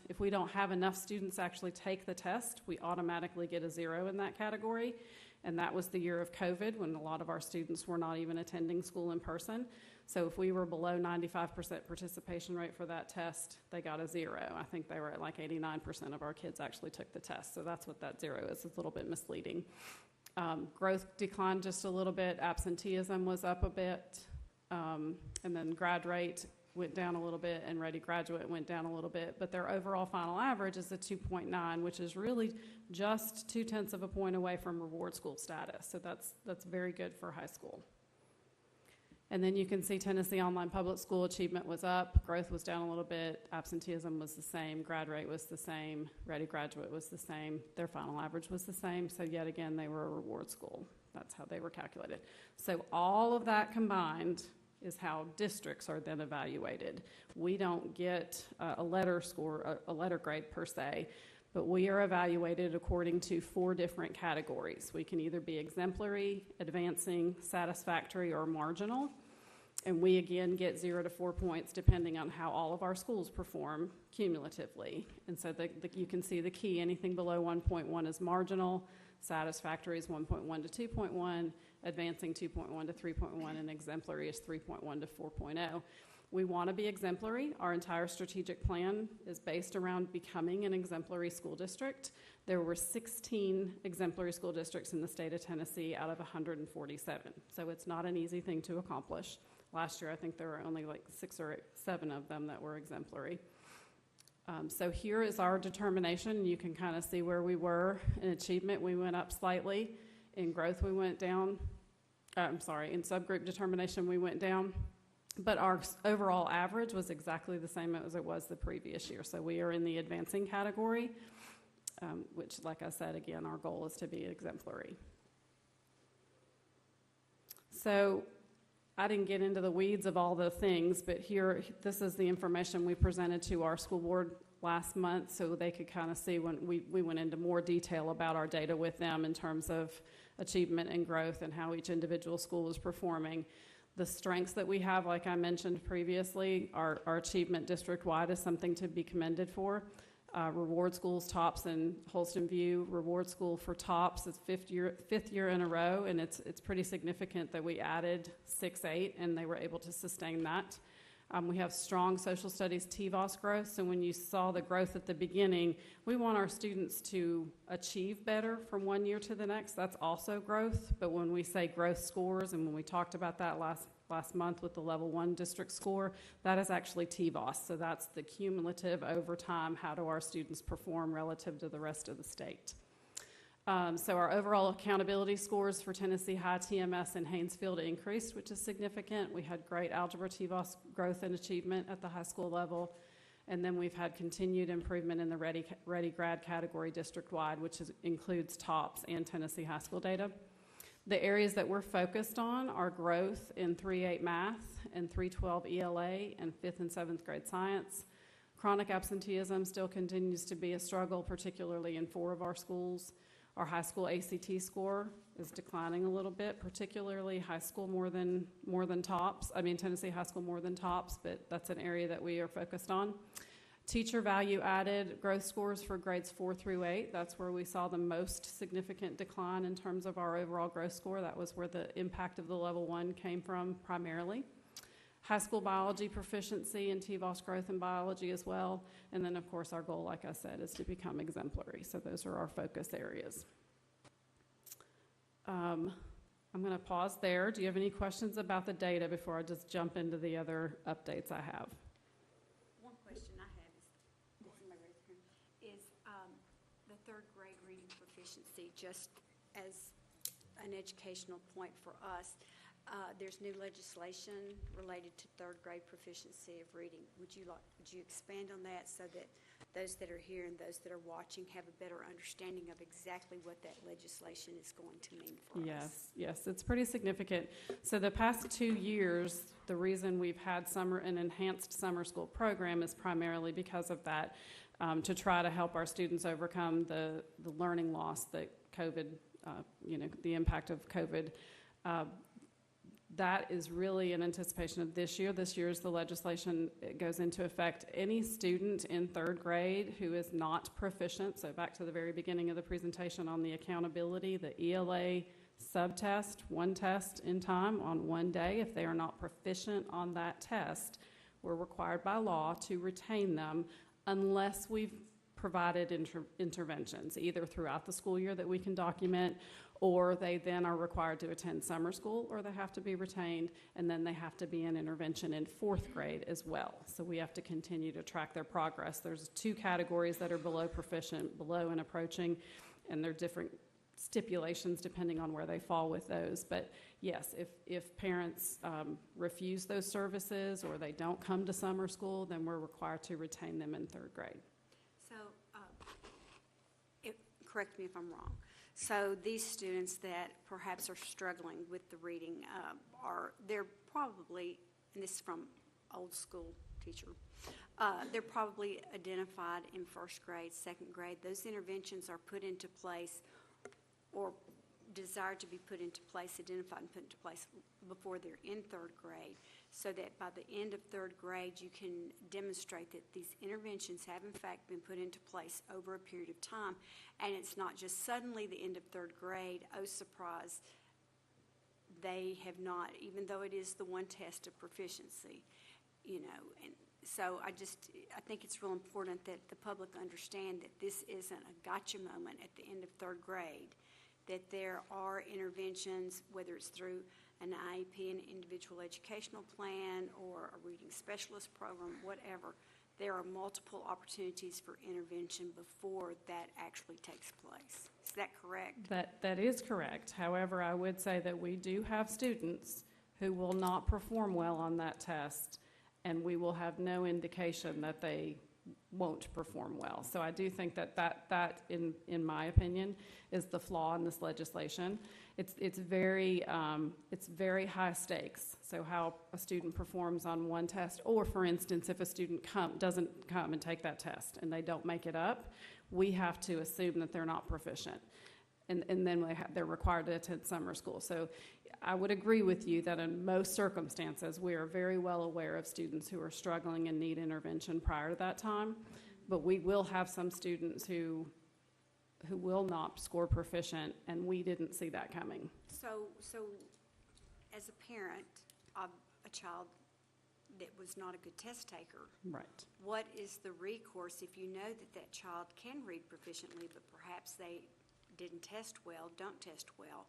[SPEAKER 17] if we don't have enough students actually take the test, we automatically get a 0 in that category. And that was the year of COVID when a lot of our students were not even attending school in person. So if we were below 95% participation rate for that test, they got a 0. I think they were at like 89% of our kids actually took the test. So that's what that 0 is. It's a little bit misleading. Growth declined just a little bit. Absenteeism was up a bit. And then grad rate went down a little bit, and ready graduate went down a little bit. But their overall final average is a 2.9, which is really just 0.2 of a point away from reward school status. So that's very good for high school. And then you can see Tennessee Online Public School achievement was up, growth was down a little bit, absenteeism was the same, grad rate was the same, ready graduate was the same, their final average was the same, so yet again they were a reward school. That's how they were calculated. So all of that combined is how districts are then evaluated. We don't get a letter score, a letter grade per se, but we are evaluated according to 4 different categories. We can either be exemplary, advancing, satisfactory, or marginal. And we again get 0 to 4 points depending on how all of our schools perform cumulatively. And so you can see the key, anything below 1.1 is marginal, satisfactory is 1.1 to 2.1, advancing 2.1 to 3.1, and exemplary is 3.1 to 4.0. We want to be exemplary. Our entire strategic plan is based around becoming an exemplary school district. There were 16 exemplary school districts in the state of Tennessee out of 147. So it's not an easy thing to accomplish. Last year, I think there were only like 6 or 7 of them that were exemplary. So here is our determination. You can kind of see where we were. In achievement, we went up slightly. In growth, we went down. In subgroup determination, we went down. But our overall average was exactly the same as it was the previous year. So we are in the advancing category, which, like I said, again, our goal is to be exemplary. So I didn't get into the weeds of all the things, but here, this is the information we presented to our school board last month so they could kind of see when we went into more detail about our data with them in terms of achievement and growth and how each individual school is performing. The strengths that we have, like I mentioned previously, our achievement district-wide is something to be commended for. Reward Schools tops in Holston View. Reward School for tops is fifth year in a row, and it's pretty significant that we added 6-8, and they were able to sustain that. We have strong social studies TVOS growth, so when you saw the growth at the beginning, we want our students to achieve better from one year to the next. That's also growth, but when we say growth scores, and when we talked about that last month with the level 1 district score, that is actually TVOS, so that's the cumulative over time, how do our students perform relative to the rest of the state. So our overall accountability scores for Tennessee High, TMS, and Haynesfield increased, which is significant. We had great algebra TVOS growth and achievement at the high school level. And then we've had continued improvement in the Ready Grad category district-wide, which includes TOPS and Tennessee high school data. The areas that we're focused on are growth in 3-8 math and 3-12 ELA and 5th and 7th grade science. Chronic absenteeism still continues to be a struggle, particularly in 4 of our schools. Our high school ACT score is declining a little bit, particularly high school more than TOPS. Tennessee high school more than TOPS, but that's an area that we are focused on. Teacher value added growth scores for grades 4 through 8. That's where we saw the most significant decline in terms of our overall growth score. That was where the impact of the level 1 came from primarily. High school biology proficiency and TVOS growth in biology as well. And then, of course, our goal, like I said, is to become exemplary. So those are our focus areas. I'm going to pause there. Do you have any questions about the data before I just jump into the other updates I have?
[SPEAKER 8] One question I have is the third grade reading proficiency, just as an educational point for us. There's new legislation related to third grade proficiency of reading. Would you expand on that so that those that are here and those that are watching have a better understanding of exactly what that legislation is going to mean for us?
[SPEAKER 17] Yes, it's pretty significant. So the past 2 years, the reason we've had an enhanced summer school program is primarily because of that, to try to help our students overcome the learning loss that COVID, the impact of COVID. That is really in anticipation of this year. This year's the legislation goes into effect. Any student in third grade who is not proficient, so back to the very beginning of the presentation on the accountability, the ELA subtest, one test in time on one day, if they are not proficient on that test, we're required by law to retain them unless we've provided interventions, either throughout the school year that we can document, or they then are required to attend summer school, or they have to be retained, and then they have to be in intervention in fourth grade as well. So we have to continue to track their progress. There's 2 categories that are below proficient, below and approaching, and there are different stipulations depending on where they fall with those. But yes, if parents refuse those services or they don't come to summer school, then we're required to retain them in third grade.
[SPEAKER 8] So, correct me if I'm wrong. So these students that perhaps are struggling with the reading they're probably, and this is from old school teacher, they're probably identified in first grade, second grade. Those interventions are put into place or desired to be put into place, identified and put into place before they're in third grade, so that by the end of third grade you can demonstrate that these interventions have in fact been put into place over a period of time, and it's not just suddenly the end of third grade, oh surprise, they have not, even though it is the one test of proficiency, and so I think it's real important that the public understand that this isn't a gotcha moment at the end of third grade, that there are interventions, whether it's through an IEP, an individual educational plan, or a reading specialist program, whatever. There are multiple opportunities for intervention before that actually takes place. Is that correct?
[SPEAKER 17] That is correct. However, I would say that we do have students who will not perform well on that test, and we will have no indication that they won't perform well. So I do think that in my opinion, is the flaw in this legislation. It's very high stakes. So how a student performs on one test, or for instance, if a student doesn't come and take that test and they don't make it up, we have to assume that they're not proficient. And then they're required to attend summer school. So I would agree with you that in most circumstances, we are very well aware of students who are struggling and need intervention prior to that time. But we will have some students who will not score proficient, and we didn't see that coming.
[SPEAKER 8] So as a parent of a child that was not a good test taker,
[SPEAKER 17] right,
[SPEAKER 8] what is the recourse if you know that child can read proficiently, but perhaps they didn't test well, don't test well?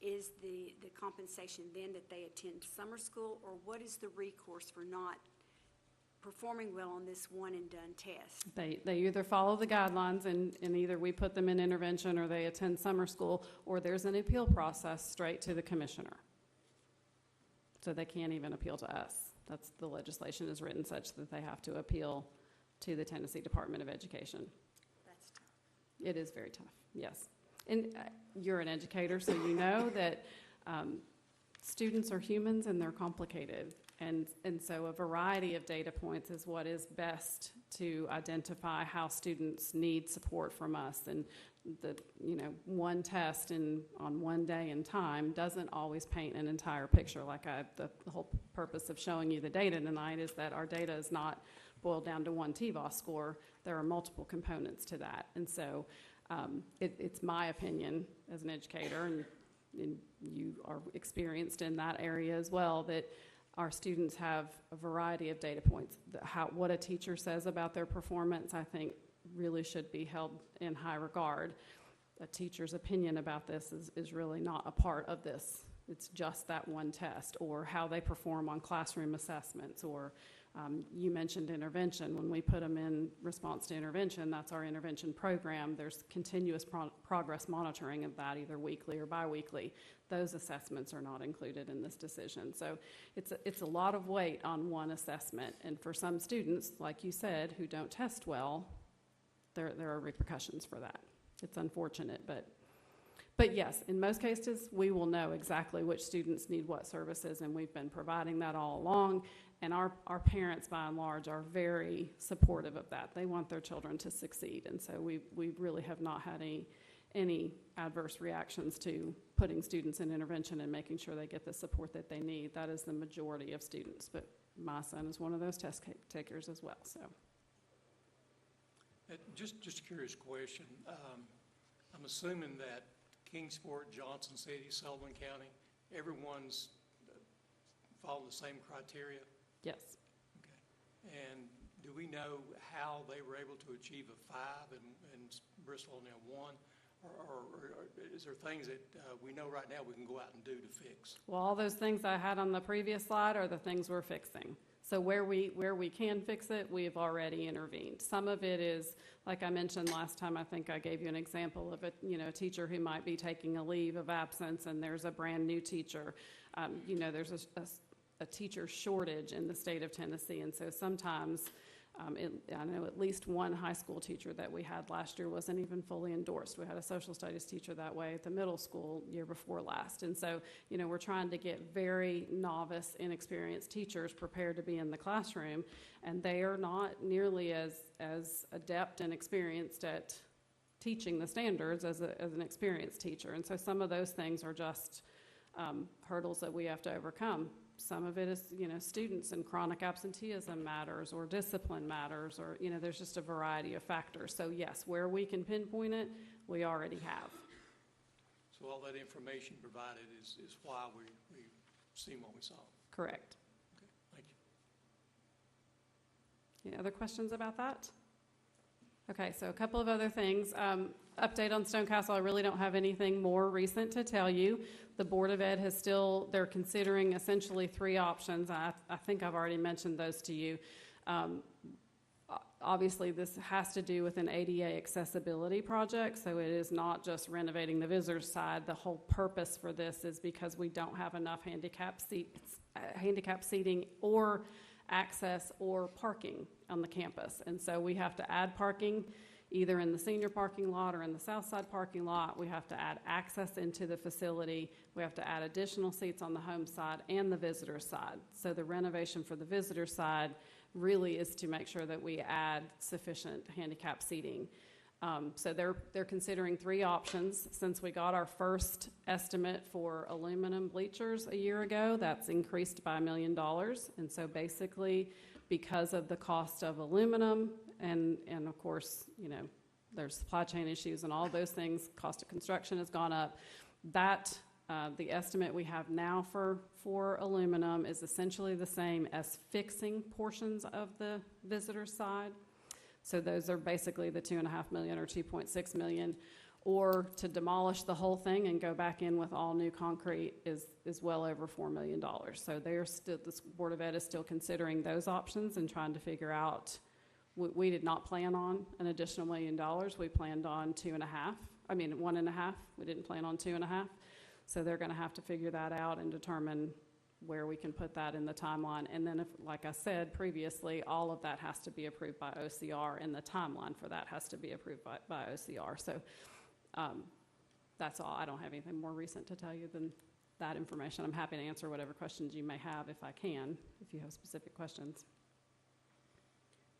[SPEAKER 8] Is the compensation then that they attend summer school, or what is the recourse for not performing well on this one and done test?
[SPEAKER 17] They either follow the guidelines and either we put them in intervention, or they attend summer school, or there's an appeal process straight to the commissioner. So they can't even appeal to us. That's the legislation is written such that they have to appeal to the Tennessee Department of Education.
[SPEAKER 8] That's tough.
[SPEAKER 17] It is very tough, yes. And you're an educator, so you know that students are humans and they're complicated. And so a variety of data points is what is best to identify how students need support from us. And one test on one day in time doesn't always paint an entire picture. Like the whole purpose of showing you the data tonight is that our data is not boiled down to one TVOS score. There are multiple components to that. And so it's my opinion as an educator, and you are experienced in that area as well, that our students have a variety of data points. What a teacher says about their performance, I think, really should be held in high regard. A teacher's opinion about this is really not a part of this. It's just that one test, or how they perform on classroom assessments, or you mentioned intervention. When we put them in response to intervention, that's our intervention program. There's continuous progress monitoring of that, either weekly or biweekly. Those assessments are not included in this decision. So it's a lot of weight on one assessment. And for some students, like you said, who don't test well, there are repercussions for that. It's unfortunate, but yes, in most cases, we will know exactly which students need what services, and we've been providing that all along. And our parents, by and large, are very supportive of that. They want their children to succeed, and so we really have not had any adverse reactions to putting students in intervention and making sure they get the support that they need. That is the majority of students, but my son is one of those test takers as well. So,
[SPEAKER 1] just a curious question. I'm assuming that Kingsport, Johnson City, Sullivan County, everyone's follow the same criteria?
[SPEAKER 17] Yes.
[SPEAKER 1] Okay. And do we know how they were able to achieve a 5 and Bristol now 1? Or is there things that we know right now we can go out and do to fix?
[SPEAKER 17] Well, all those things I had on the previous slide are the things we're fixing. So where we can fix it, we've already intervened. Some of it is, like I mentioned last time, I think I gave you an example of a teacher who might be taking a leave of absence, and there's a brand new teacher. There's a teacher shortage in the state of Tennessee, and so sometimes I know at least one high school teacher that we had last year wasn't even fully endorsed. We had a social studies teacher that way at the middle school year before last. And so, we're trying to get very novice, inexperienced teachers prepared to be in the classroom, and they are not nearly as adept and experienced at teaching the standards as an experienced teacher. And so some of those things are just hurdles that we have to overcome. Some of it is, students and chronic absenteeism matters, or discipline matters, or, there's just a variety of factors. So yes, where we can pinpoint it, we already have.
[SPEAKER 1] So all that information provided is why we've seen what we saw.
[SPEAKER 17] Correct.
[SPEAKER 1] Okay, thank you.
[SPEAKER 17] Any other questions about that? Okay, so a couple of other things. Update on Stonecastle, I really don't have anything more recent to tell you. The Board of Ed they're considering essentially 3 options. I think I've already mentioned those to you. Obviously, this has to do with an ADA accessibility project, so it is not just renovating the visitors side. The whole purpose for this is because we don't have enough handicap seating or access or parking on the campus. And so we have to add parking either in the senior parking lot or in the south side parking lot. We have to add access into the facility. We have to add additional seats on the home side and the visitor side. So the renovation for the visitor side really is to make sure that we add sufficient handicap seating. So they're considering 3 options. Since we got our first estimate for aluminum bleachers a year ago, that's increased by $1 million. And so basically, because of the cost of aluminum and of course, there's supply chain issues and all those things, cost of construction has gone up. The estimate we have now for aluminum is essentially the same as fixing portions of the visitor side. So those are basically the $2.5 million or $2.6 million, or to demolish the whole thing and go back in with all new concrete is well over $4 million. So this Board of Ed is still considering those options and trying to figure out. We did not plan on an additional $1 million. We planned on 1.5. We didn't plan on 2.5. So they're going to have to figure that out and determine where we can put that in the timeline. And then, like I said previously, all of that has to be approved by OCR, and the timeline for that has to be approved by OCR. So that's all. I don't have anything more recent to tell you than that information. I'm happy to answer whatever questions you may have if I can, if you have specific questions.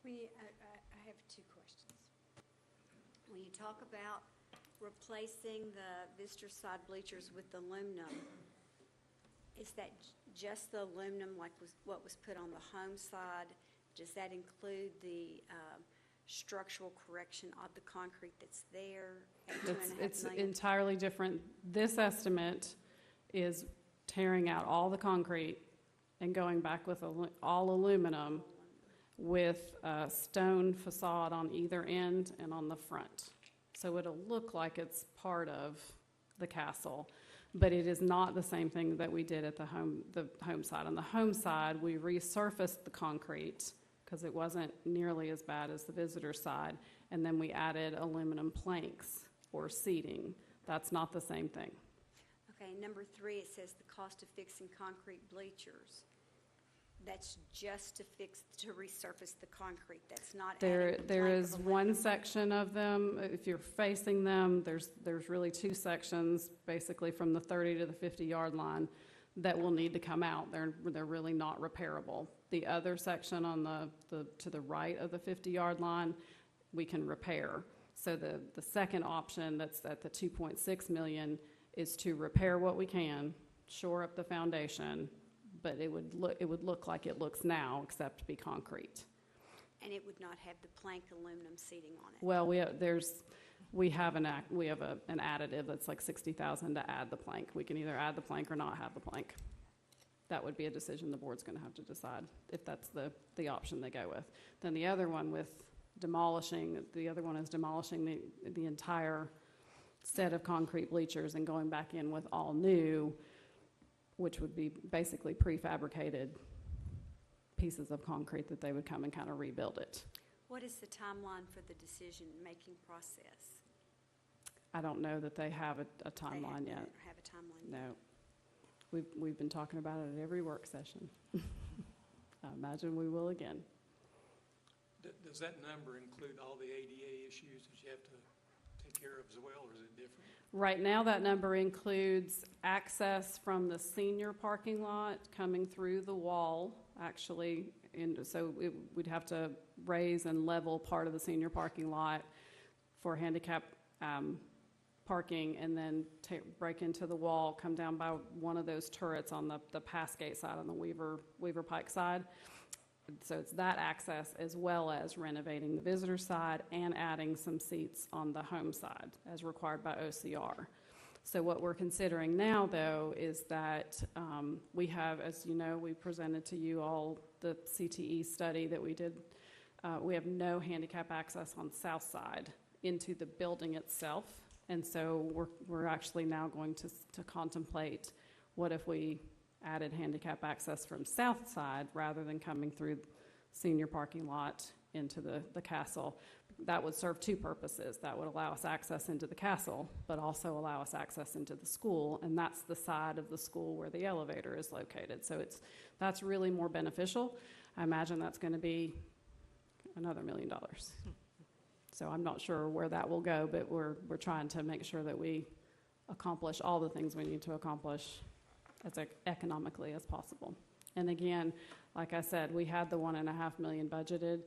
[SPEAKER 8] I have 2 questions. When you talk about replacing the visitor side bleachers with aluminum, is that just the aluminum like what was put on the home side Does that include the structural correction of the concrete that's there at
[SPEAKER 17] It's
[SPEAKER 8] $2.5 million?
[SPEAKER 17] entirely different. This estimate is tearing out all the concrete and going back with all aluminum with a stone facade on either end and on the front. So it'll look like it's part of the castle, but it is not the same thing that we did at the home side. On the home side, we resurfaced the concrete because it wasn't nearly as bad as the visitor side, and then we added aluminum planks or seating. That's not the same thing.
[SPEAKER 8] Okay, number 3, it says the cost of fixing concrete bleachers. That's just to resurface the concrete. That's not adding the
[SPEAKER 17] There
[SPEAKER 8] plank
[SPEAKER 17] is
[SPEAKER 8] of
[SPEAKER 17] one
[SPEAKER 8] aluminum.
[SPEAKER 17] section of them, if you're facing them, there's really 2 sections, basically from the 30 to the 50-yard line, that will need to come out. They're really not repairable. The other section on to the right of the 50-yard line, we can repair. So the second option that's at the $2.6 million is to repair what we can, shore up the foundation, but it would look like it looks now, except be concrete.
[SPEAKER 8] And it would not have the plank aluminum seating on it.
[SPEAKER 17] Well, we have an additive that's like $60,000 to add the plank. We can either add the plank or not have the plank. That would be a decision the board's going to have to decide if that's the option they go with. Then the other one with demolishing, the other one is demolishing the entire set of concrete bleachers and going back in with all new, which would be basically prefabricated pieces of concrete that they would come and kind of rebuild it.
[SPEAKER 8] What is the timeline for the decision-making process?
[SPEAKER 17] I don't know that they have a timeline
[SPEAKER 8] They
[SPEAKER 17] yet.
[SPEAKER 8] don't have a timeline.
[SPEAKER 17] No. We've been talking about it at every work session. I imagine we will again.
[SPEAKER 1] Does that number include all the ADA issues that you have to take care of as well, or is it different?
[SPEAKER 17] Right now, that number includes access from the senior parking lot coming through the wall, actually. And so we'd have to raise and level part of the senior parking lot for handicap parking, and then break into the wall, come down by one of those turrets on the pass gate side, on the Weaver Pike side. So it's that access, as well as renovating the visitor side and adding some seats on the home side as required by OCR. So what we're considering now, though, is that we have, as you know, we presented to you all the CTE study that we did. We have no handicap access on south side into the building itself. And so we're actually now going to contemplate what if we added handicap access from south side rather than coming through senior parking lot into the castle. That would serve 2 purposes. That would allow us access into the castle, but also allow us access into the school, and that's the side of the school where the elevator is located. So that's really more beneficial. I imagine that's going to be another $1 million. So I'm not sure where that will go, but we're trying to make sure that we accomplish all the things we need to accomplish as economically as possible. And again, like I said, we had the $1.5 million budgeted.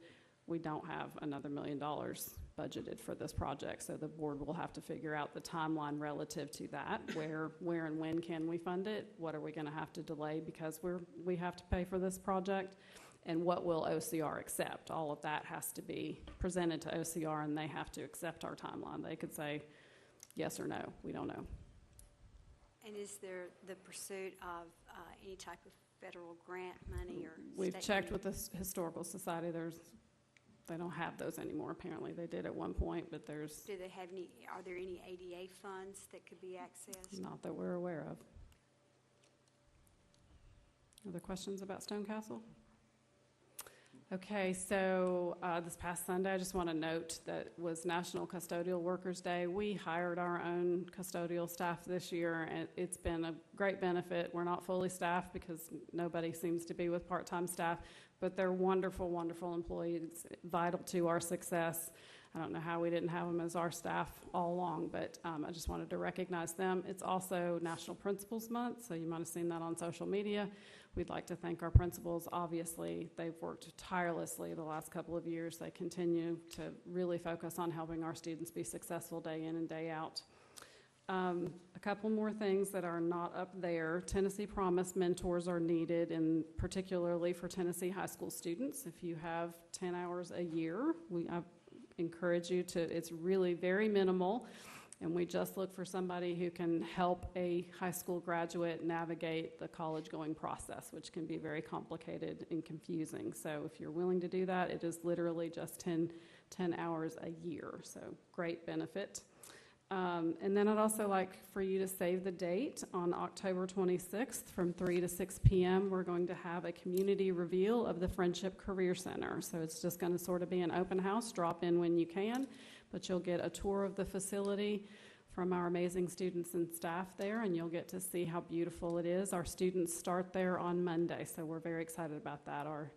[SPEAKER 17] We don't have another $1 million budgeted for this project, so the board will have to figure out the timeline relative to that. Where and when can we fund it? What are we going to have to delay because we have to pay for this project? And what will OCR accept? All of that has to be presented to OCR, and they have to accept our timeline. They could say yes or no. We don't know.
[SPEAKER 8] And is there the pursuit of any type of federal grant money or
[SPEAKER 17] We've
[SPEAKER 8] state
[SPEAKER 17] checked
[SPEAKER 8] money?
[SPEAKER 17] with the Historical Society. They don't have those anymore, apparently. They did at one point, but
[SPEAKER 8] Do they have are there any ADA funds that could be accessed?
[SPEAKER 17] not that we're aware of. Other questions about Stonecastle? Okay, so this past Sunday, I just want to note that was National Custodial Workers Day. We hired our own custodial staff this year, and it's been a great benefit. We're not fully staffed because nobody seems to be with part-time staff, but they're wonderful, wonderful employees, vital to our success. I don't know how we didn't have them as our staff all along, but I just wanted to recognize them. It's also National Principals Month, so you might have seen that on social media. We'd like to thank our principals. Obviously, they've worked tirelessly the last couple of years. They continue to really focus on helping our students be successful day in and day out. A couple more things that are not up there. Tennessee Promise mentors are needed, and particularly for Tennessee high school students. If you have 10 hours a year, I encourage you to, it's really very minimal, and we just look for somebody who can help a high school graduate navigate the college-going process, which can be very complicated and confusing. So if you're willing to do that, it is literally just 10 hours a year, so great benefit. And then I'd also like for you to save the date. On October 26th from 3 to 6 p.m., we're going to have a community reveal of the Friendship Career Center. So it's just going to sort of be an open house, drop in when you can, but you'll get a tour of the facility from our amazing students and staff there, and you'll get to see how beautiful it is. Our students start there on Monday, so we're very excited about that. Our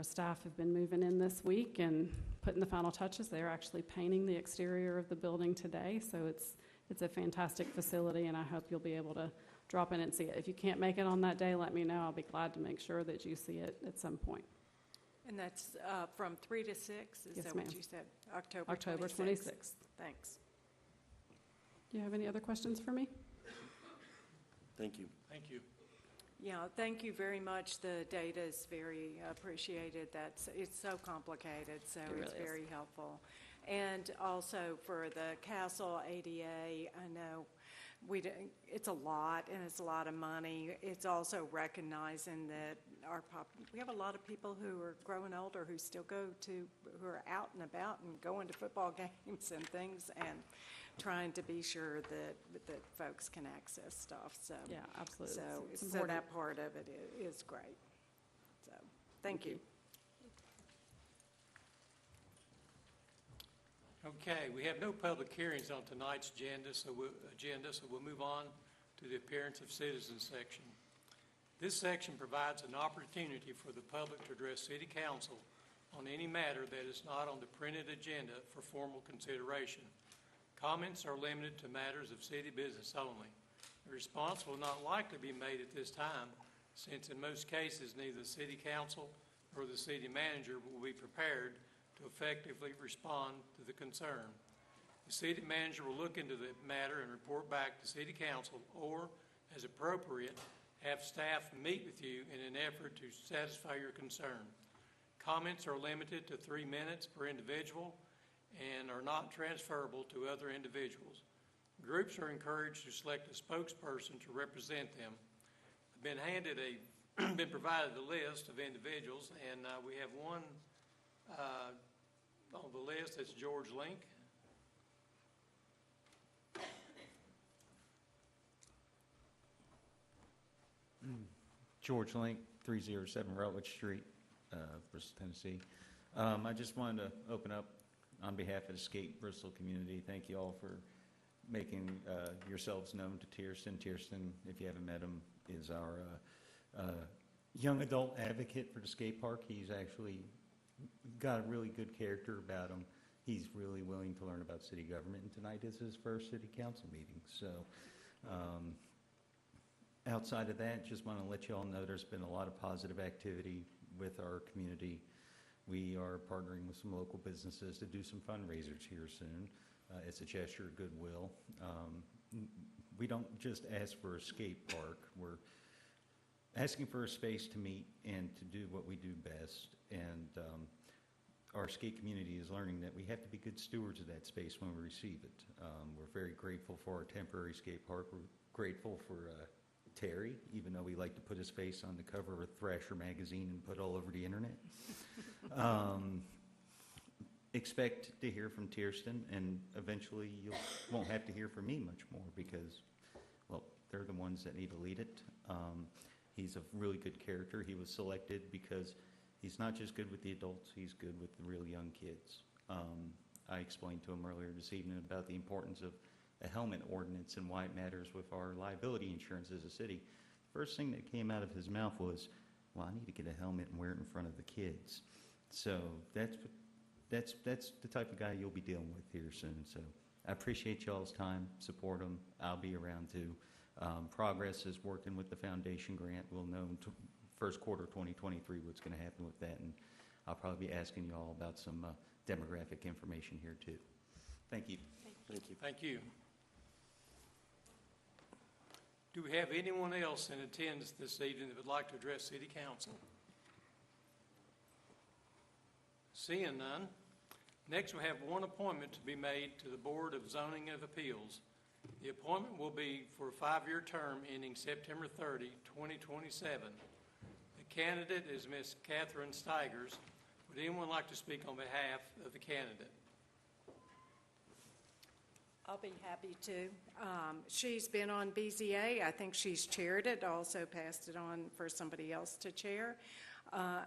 [SPEAKER 17] staff have been moving in this week and putting the final touches. They're actually painting the exterior of the building today, so it's a fantastic facility, and I hope you'll be able to drop in and see it. If you can't make it on that day, let me know. I'll be glad to make sure that you see it at some point.
[SPEAKER 12] And that's from 3 to 6? Is
[SPEAKER 17] Yes,
[SPEAKER 12] that
[SPEAKER 17] ma'am.
[SPEAKER 12] what you said? October
[SPEAKER 17] October 26th.
[SPEAKER 12] Thanks.
[SPEAKER 17] Do you have any other questions for me?
[SPEAKER 10] Thank you.
[SPEAKER 1] Thank you.
[SPEAKER 12] Yeah, thank you very much. The data is very appreciated. It's so complicated, so
[SPEAKER 17] It really
[SPEAKER 12] it's
[SPEAKER 17] is.
[SPEAKER 12] very helpful. And also for the Castle ADA, I know it's a lot, and it's a lot of money. It's also recognizing that we have a lot of people who are growing older who still who are out and about and going to football games and things, and trying to be sure that folks can access stuff. So
[SPEAKER 17] Yeah, absolutely.
[SPEAKER 12] So
[SPEAKER 17] It's
[SPEAKER 12] so
[SPEAKER 17] important.
[SPEAKER 12] that part of it is great. So thank you.
[SPEAKER 1] Okay, we have no public hearings on tonight's agenda, so we'll move on to the appearance of citizens section. This section provides an opportunity for the public to address City Council on any matter that is not on the printed agenda for formal consideration. Comments are limited to matters of city business only. A response will not likely be made at this time, since in most cases neither the City Council nor the City Manager will be prepared to effectively respond to the concern. The City Manager will look into the matter and report back to City Council, or, as appropriate, have staff meet with you in an effort to satisfy your concern. Comments are limited to 3 minutes per individual and are not transferable to other individuals. Groups are encouraged to select a spokesperson to represent them. I've been provided a list of individuals, and we have one on the list. That's George Link.
[SPEAKER 18] George Link, 307 Rutledge Street, Bristol, Tennessee. I just wanted to open up on behalf of the Skate Bristol community. Thank you all for making yourselves known to Tiersten. Tiersten, if you haven't met him, is our young adult advocate for the skate park. He's actually got a really good character about him. He's really willing to learn about city government, and tonight is his first city council meeting. So outside of that, just want to let you all know there's been a lot of positive activity with our community. We are partnering with some local businesses to do some fundraisers here soon. It's a gesture of goodwill. We don't just ask for a skate park. We're asking for a space to meet and to do what we do best. And our skate community is learning that we have to be good stewards of that space when we receive it. We're very grateful for our temporary skate park. We're grateful for Terry, even though we like to put his face on the cover of Thrasher magazine and put all over the internet. Expect to hear from Tiersten, and eventually you won't have to hear from me much more because, well, they're the ones that need to lead it. He's a really good character. He was selected because he's not just good with the adults, he's good with the real young kids. I explained to him earlier this evening about the importance of a helmet ordinance and why it matters with our liability insurance as a city. First thing that came out of his mouth was, well, I need to get a helmet and wear it in front of the kids. So that's the type of guy you'll be dealing with here soon. So I appreciate y'all's time. Support him. I'll be around too. Progress is working with the foundation grant. We'll know in first quarter 2023 what's going to happen with that, and I'll probably be asking you all about some demographic information here too. Thank you.
[SPEAKER 10] Thank you.
[SPEAKER 1] Thank you. Do we have anyone else in attendance this evening that would like to address City Council? Seeing none, next we have one appointment to be made to the Board of Zoning of Appeals. The appointment will be for a 5-year term ending September 30, 2027. The candidate is Ms. Catherine Steigers. Would anyone like to speak on behalf of the candidate?
[SPEAKER 12] I'll be happy to. She's been on BZA. I think she's chaired it, also passed it on for somebody else to chair.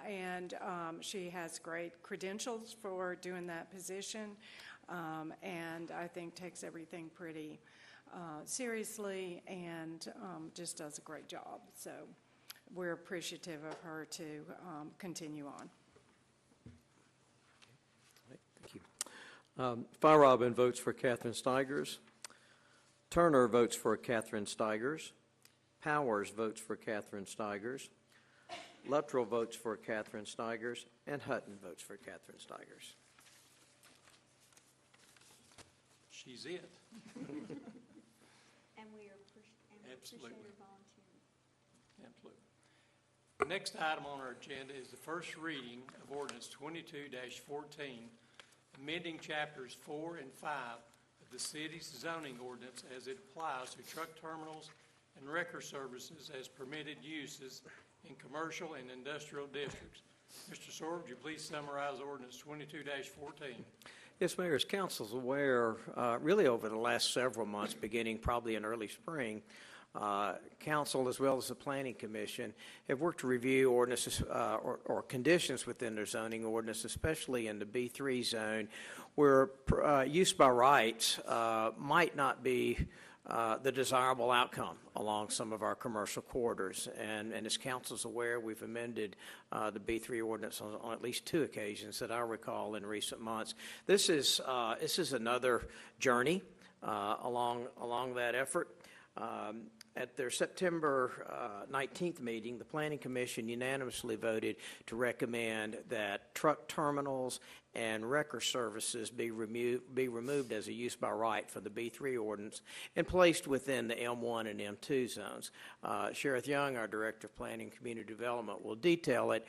[SPEAKER 12] And she has great credentials for doing that position, and I think takes everything pretty seriously and just does a great job. So we're appreciative of her to continue on.
[SPEAKER 6] Thank you. Firerobin votes for Catherine Steigers. Turner votes for Catherine Steigers. Powers votes for Catherine Steigers. Luttrell votes for Catherine Steigers. And Hutton votes for Catherine Steigers.
[SPEAKER 1] She's it.
[SPEAKER 8] And we
[SPEAKER 1] Absolutely.
[SPEAKER 8] appreciate her volunteering.
[SPEAKER 1] Absolutely. The next item on our agenda is the first reading of ordinance 22-14, amending chapters 4 and 5 of the city's zoning ordinance as it applies to truck terminals and wrecker services as permitted uses in commercial and industrial districts. Mr. Sorrell, would you please summarize ordinance 22-14?
[SPEAKER 6] Yes, Mayor, as council's aware, really over the last several months, beginning probably in early spring, council as well as the Planning Commission have worked to review ordinances or conditions within their zoning ordinance, especially in the B3 zone, where use by rights might not be the desirable outcome along some of our commercial corridors. And as council's aware, we've amended the B3 ordinance on at least 2 occasions that I recall in recent months. This is another journey along that effort. At their September 19th meeting, the Planning Commission unanimously voted to recommend that truck terminals and wrecker services be removed as a use by right for the B3 ordinance and placed within the M1 and M2 zones. Sheriff Young, our Director of Planning and Community Development, will detail it.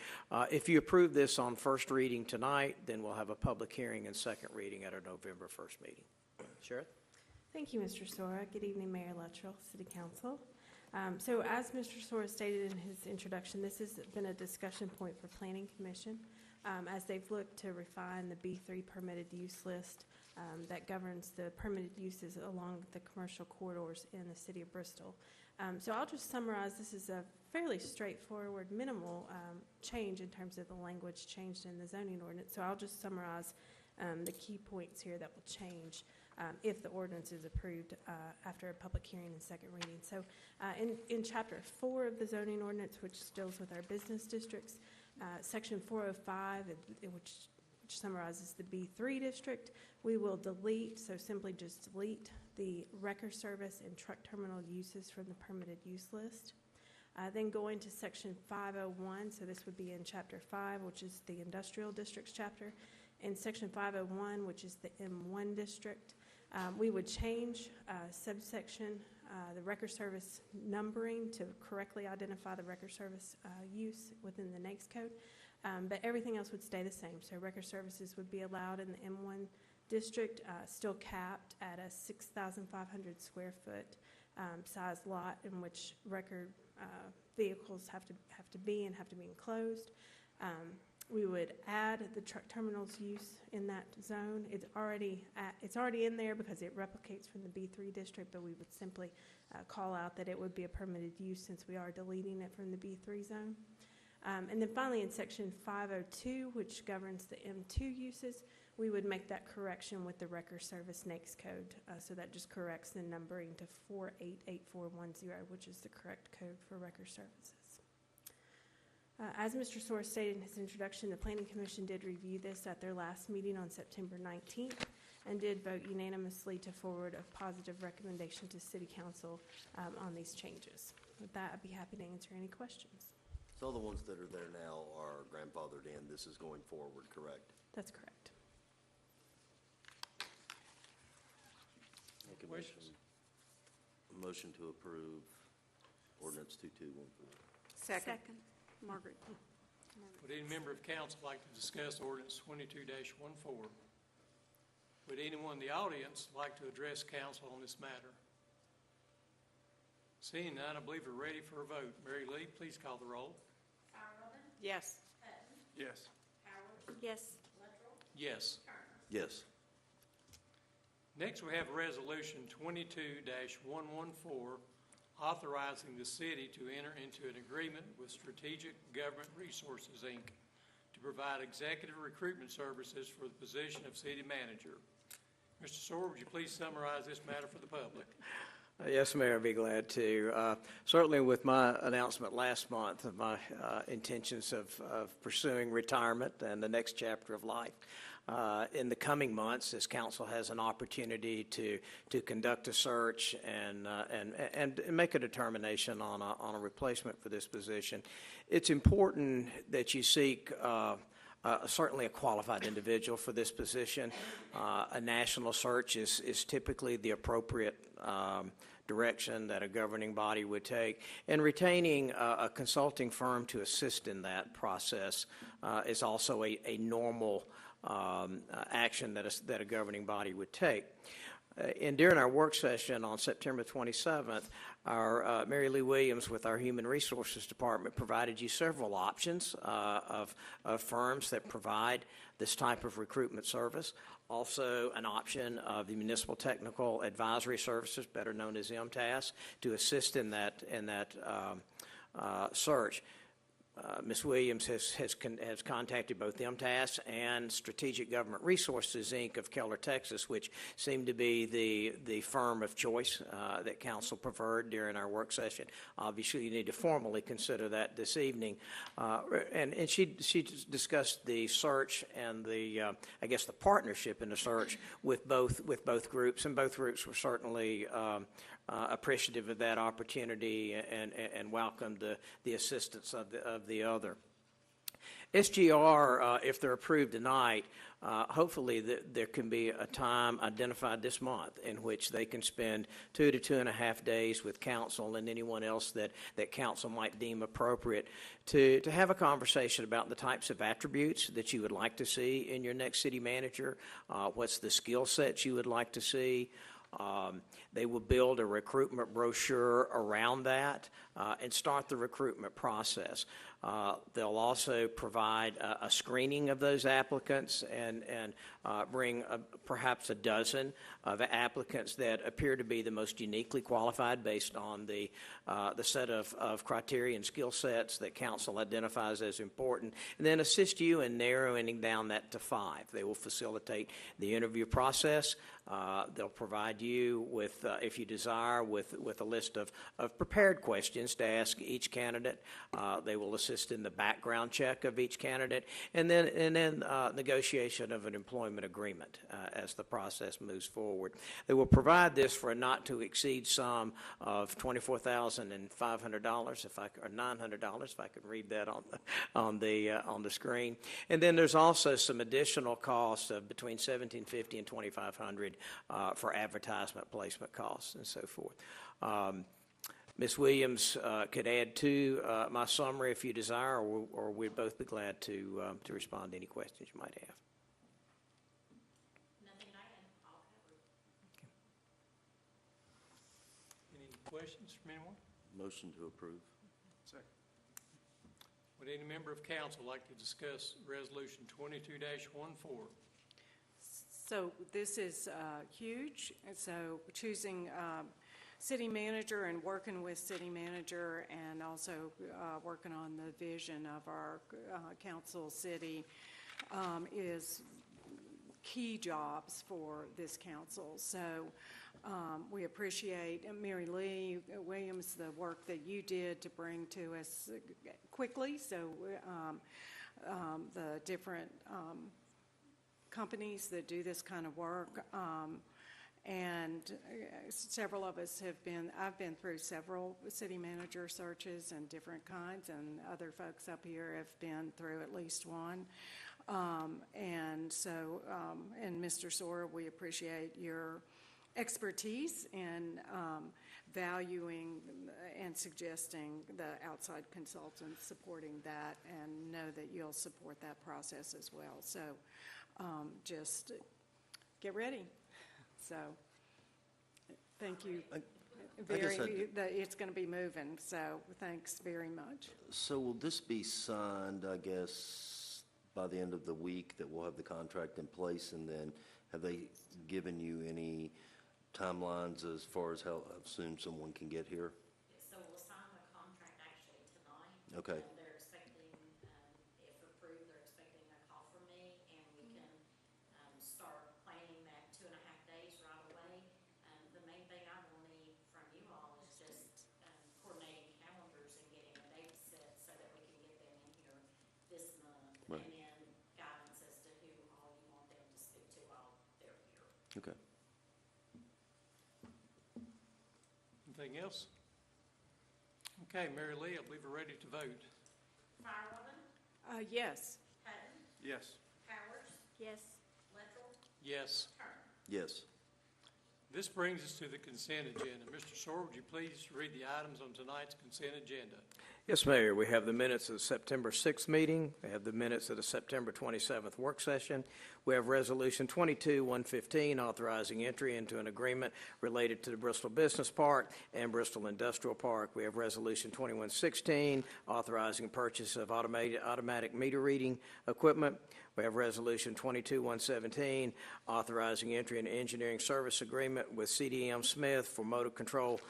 [SPEAKER 6] If you approve this on first reading tonight, then we'll have a public hearing and second reading at our November 1st meeting. Sheriff?
[SPEAKER 19] Thank you, Mr. Sora. Good evening, Mayor Luttrell, City Council. So as Mr. Sora stated in his introduction, this has been a discussion point for Planning Commission as they've looked to refine the B3 permitted use list that governs the permitted uses along the commercial corridors in the city of Bristol. So I'll just summarize. This is a fairly straightforward, minimal change in terms of the language changed in the zoning ordinance. So I'll just summarize the key points here that will change if the ordinance is approved after a public hearing and second reading. So in Chapter 4 of the zoning ordinance, which deals with our business districts, Section 405, which summarizes the B3 district, we will delete, so simply just delete the wrecker service and truck terminal uses from the permitted use list. Then going to Section 501, so this would be in Chapter 5, which is the industrial districts chapter. In Section 501, which is the M1 district, we would change subsection, the wrecker service numbering to correctly identify the wrecker service use within the NAICS code, but everything else would stay the same. So wrecker services would be allowed in the M1 district, still capped at a 6,500 square foot size lot in which wrecker vehicles have to be enclosed. We would add the truck terminals use in that zone. It's already in there because it replicates from the B3 district, but we would simply call out that it would be a permitted use since we are deleting it from the B3 zone. And then finally in Section 502, which governs the M2 uses, we would make that correction with the wrecker service NAICS code. So that just corrects the numbering to 488410, which is the correct code for wrecker services. As Mr. Soar stated in his introduction, the Planning Commission did review this at their last meeting on September 19th and did vote unanimously to forward a positive recommendation to City Council on these changes. With that, I'd be happy to answer any questions.
[SPEAKER 10] So all the ones that are there now are grandfathered in. This is going forward, correct?
[SPEAKER 19] That's correct.
[SPEAKER 10] Make a motion to approve ordinance 2214.
[SPEAKER 8] Second. Margaret.
[SPEAKER 1] Would any member of council like to discuss ordinance 22-14? Would anyone in the audience like to address council on this matter? Seeing none, I believe we're ready for a vote. Mary Lee, please call the roll.
[SPEAKER 2] Firewoman,
[SPEAKER 12] Yes.
[SPEAKER 2] Hutton,
[SPEAKER 4] Yes.
[SPEAKER 2] Howard,
[SPEAKER 8] Yes.
[SPEAKER 2] Luttrell,
[SPEAKER 1] Yes.
[SPEAKER 2] Turner.
[SPEAKER 10] Yes.
[SPEAKER 1] Next, we have Resolution 22-114, authorizing the city to enter into an agreement with Strategic Government Resources, Inc. to provide executive recruitment services for the position of city manager. Mr. Sore, would you please summarize this matter for the public?
[SPEAKER 6] Yes, Mayor, I'd be glad to. Certainly with my announcement last month of my intentions of pursuing retirement and the next chapter of life, in the coming months, this council has an opportunity to conduct a search and make a determination on a replacement for this position. It's important that you seek certainly a qualified individual for this position. A national search is typically the appropriate direction that a governing body would take, and retaining a consulting firm to assist in that process is also a normal action that a governing body would take. And during our work session on September 27th, our Mary Lee Williams with our Human Resources Department provided you several options of firms that provide this type of recruitment service. Also, an option of the Municipal Technical Advisory Services, better known as MTAS, to assist in that search. Ms. Williams has contacted both MTAS and Strategic Government Resources, Inc. of Keller, Texas, which seemed to be the firm of choice that council preferred during our work session. Obviously, you need to formally consider that this evening. And she discussed the search and the partnership in the search with both groups, and both groups were certainly appreciative of that opportunity and welcomed the assistance of the other. SGR, if they're approved tonight, hopefully there can be a time identified this month in which they can spend 2 to 2.5 days with council and anyone else that council might deem appropriate to have a conversation about the types of attributes that you would like to see in your next city manager, what's the skill sets you would like to see. They will build a recruitment brochure around that and start the recruitment process. They'll also provide a screening of those applicants and bring perhaps a dozen of applicants that appear to be the most uniquely qualified based on the set of criteria and skill sets that council identifies as important, and then assist you in narrowing down that to 5. They will facilitate the interview process. They'll provide you with, if you desire, with a list of prepared questions to ask each candidate. They will assist in the background check of each candidate, and then negotiation of an employment agreement as the process moves forward. They will provide this for a not-to-exceed sum of $24,500, or $900, if I could read that on the screen. And then there's also some additional costs of between $1,750 and $2,500 for advertisement, placement costs, and so forth. Ms. Williams could add to my summary if you desire, or we'd both be glad to respond to any questions you might have.
[SPEAKER 2] Nothing I had, all covered.
[SPEAKER 1] Any questions from anyone?
[SPEAKER 10] Motion to approve.
[SPEAKER 4] Second.
[SPEAKER 1] Would any member of council like to discuss Resolution 22-14?
[SPEAKER 12] So this is huge. And so choosing city manager and working with city manager, and also working on the vision of our council city is key jobs for this council. So we appreciate Mary Lee Williams, the work that you did to bring to us quickly. So the different companies that do this kind of work, and several of us I've been through several city manager searches and different kinds, and other folks up here have been through at least one. And so, and Mr. Sore, we appreciate your expertise in valuing and suggesting the outside consultants supporting that, and know that you'll support that process as well. So just get ready. So thank you. It's going to be moving, so thanks very much.
[SPEAKER 10] So will this be signed, I guess, by the end of the week, that we'll have the contract in place? And then have they given you any timelines as far as how soon someone can get here?
[SPEAKER 2] So we'll sign the contract actually tonight.
[SPEAKER 10] Okay.
[SPEAKER 2] They're expecting, if approved, they're expecting a call from me, and we can start planning that 2.5 days right away. The main thing I will need from you all is just coordinating calendars and getting a date set so that we can get them in here this month.
[SPEAKER 10] Right.
[SPEAKER 2] And then guidance as to who all you want them to speak to while they're here.
[SPEAKER 10] Okay.
[SPEAKER 1] Anything else? Okay, Mary Lee, I believe we're ready to vote.
[SPEAKER 2] Firewoman,
[SPEAKER 12] Yes.
[SPEAKER 2] Hutton,
[SPEAKER 4] Yes.
[SPEAKER 2] Powers,
[SPEAKER 8] Yes.
[SPEAKER 2] Littrell,
[SPEAKER 1] Yes.
[SPEAKER 2] Turner.
[SPEAKER 10] Yes.
[SPEAKER 1] This brings us to the consent agenda. Mr. Sore, would you please read the items on tonight's consent agenda?
[SPEAKER 6] Yes, Mayor. We have the minutes of the September 6th meeting. We have the minutes of the September 27th work session. We have Resolution 22-115 authorizing entry into an agreement related to the Bristol Business Park and Bristol Industrial Park. We have Resolution 21-16 authorizing purchase of automatic meter reading equipment. We have Resolution 22-117 authorizing entry into engineering service agreement with CDM Smith for motor control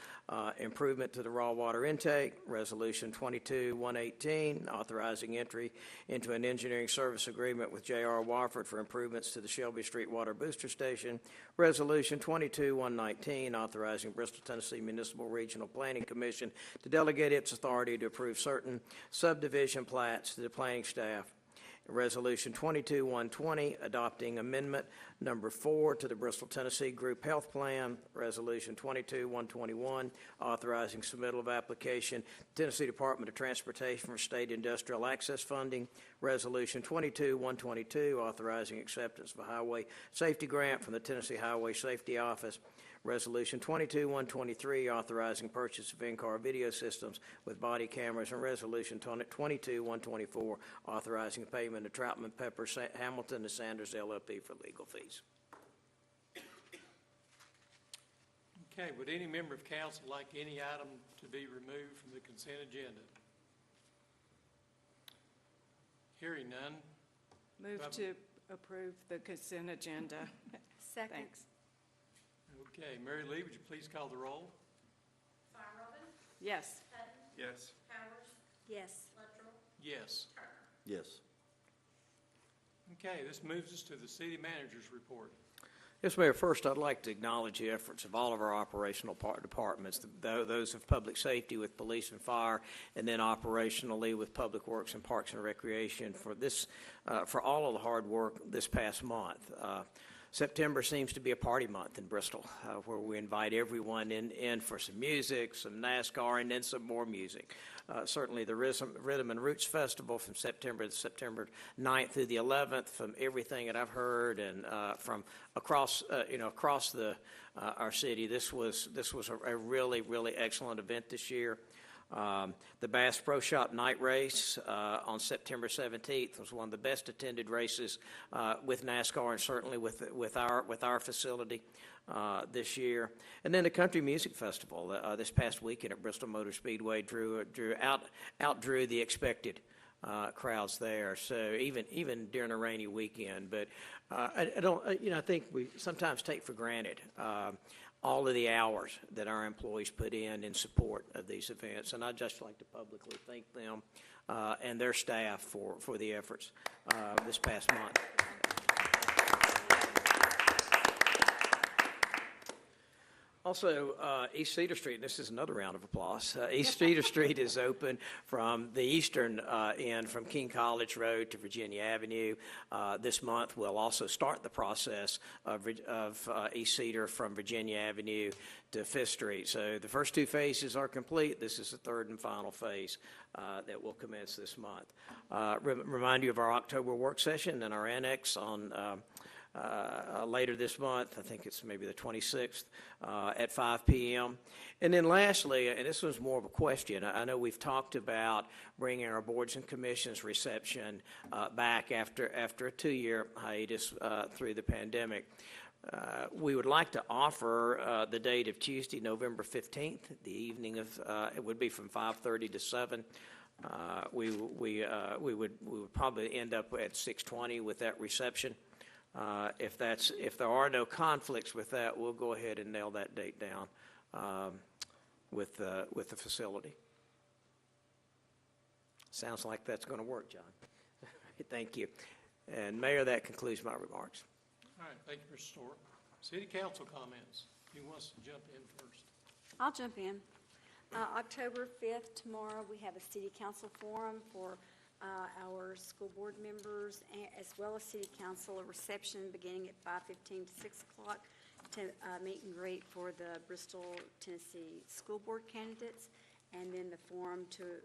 [SPEAKER 6] improvement to the raw water intake. Resolution 22-118 authorizing entry into an engineering service agreement with J.R. Wofford for improvements to the Shelby Street Water Booster Station. Resolution 22-119 authorizing Bristol, Tennessee Municipal Regional Planning Commission to delegate its authority to approve certain subdivision plats to the planning staff. Resolution 22-120, adopting amendment number 4 to the Bristol, Tennessee Group Health Plan. Resolution 22-121, authorizing submittal of application to Tennessee Department of Transportation for state industrial access funding. Resolution 22-122, authorizing acceptance of a highway safety grant from the Tennessee Highway Safety Office. Resolution 22-123, authorizing purchase of in-car video systems with body cameras, and Resolution 22-124, authorizing payment of Troutman, Pepper, Hamilton, and Sanders LLP for legal fees.
[SPEAKER 1] Okay, would any member of council like any item to be removed from the consent agenda? Hearing none.
[SPEAKER 12] Move to approve the consent agenda.
[SPEAKER 8] Second.
[SPEAKER 12] Thanks.
[SPEAKER 1] Okay, Mary Lee, would you please call the roll?
[SPEAKER 2] Firewoman,
[SPEAKER 12] Yes.
[SPEAKER 2] Hutton,
[SPEAKER 4] Yes.
[SPEAKER 2] Powers,
[SPEAKER 8] Yes.
[SPEAKER 2] Littrell,
[SPEAKER 1] Yes.
[SPEAKER 2] Turner.
[SPEAKER 10] Yes.
[SPEAKER 1] Okay, this moves us to the city manager's report.
[SPEAKER 6] Yes, Mayor. First, I'd like to acknowledge the efforts of all of our operational departments, those of public safety with police and fire, and then operationally with public works and parks and recreation for this, for all of the hard work this past month. September seems to be a party month in Bristol, where we invite everyone in for some music, some NASCAR, and then some more music. Certainly the Rhythm and Roots Festival from September 9th through the 11th, from everything that I've heard and from across our city, this was a really, really excellent event this year. The Bass Pro Shop Night Race on September 17th was one of the best attended races with NASCAR, and certainly with our facility this year. And then the Country Music Festival this past weekend at Bristol Motor Speedway outdrew the expected crowds there. So even during a rainy weekend, but I think we sometimes take for granted all of the hours that our employees put in support of these events. And I'd just like to publicly thank them and their staff for the efforts this past month. Also, East Cedar Street, and this is another round of applause. East Cedar Street is open from the eastern end, from King College Road to Virginia Avenue. This month, we'll also start the process of East Cedar from Virginia Avenue to 5th Street. So the first 2 phases are complete. This is the 3rd and final phase that will commence this month. Remind you of our October work session and our annex on later this month. I think it's maybe the 26th at 5 p.m. And then lastly, and this was more of a question, I know we've talked about bringing our boards and commissions reception back after a 2-year hiatus through the pandemic. We would like to offer the date of Tuesday, November 15th, the evening of, it would be from 5:30 to 7. We would probably end up at 6:20 with that reception. If there are no conflicts with that, we'll go ahead and nail that date down with the facility. Sounds like that's going to work, John. Thank you. And Mayor, that concludes my remarks.
[SPEAKER 1] All right, thank you, Mr. Storer. City Council comments. Who wants to jump in first?
[SPEAKER 8] I'll jump in. October 5th, tomorrow, we have a city council forum for our school board members, as well as city council, a reception beginning at 5:15 to 6 o'clock to meet and greet for the Bristol, Tennessee school board candidates, and then the forum to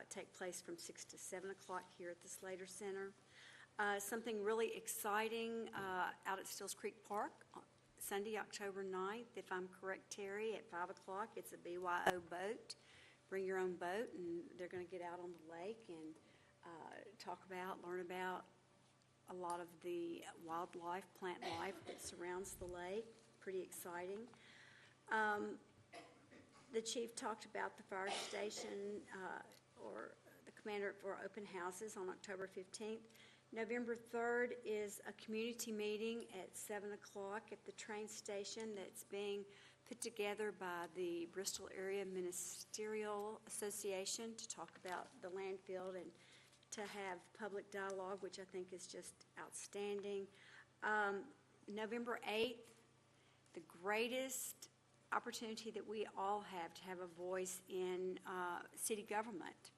[SPEAKER 8] take place from 6 to 7 o'clock here at the Slater Center. Something really exciting out at Stills Creek Park, Sunday, October 9th, if I'm correct, Terry, at 5 o'clock. It's a BYO boat. Bring your own boat, and they're going to get out on the lake and learn about a lot of the wildlife, plant life that surrounds the lake. Pretty exciting. The chief talked about the fire station or the commander for open houses on October 15th. November 3rd is a community meeting at 7 o'clock at the train station that's being put together by the Bristol Area Ministerial Association to talk about the landfill and to have public dialogue, which I think is just outstanding. November 8th, the greatest opportunity that we all have to have a voice in city government.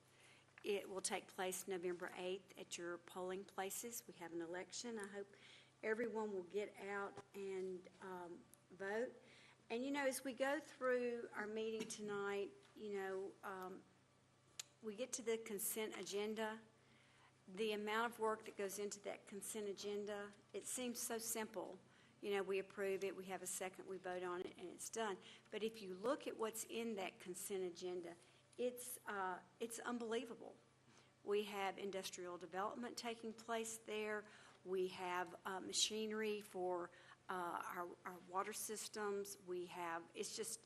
[SPEAKER 8] It will take place November 8th at your polling places. We have an election. I hope everyone will get out and vote. And, as we go through our meeting tonight, we get to the consent agenda. The amount of work that goes into that consent agenda, it seems so simple. We approve it, we have a second, we vote on it, and it's done. But if you look at what's in that consent agenda, it's unbelievable. We have industrial development taking place there. We have machinery for our water systems. It's just,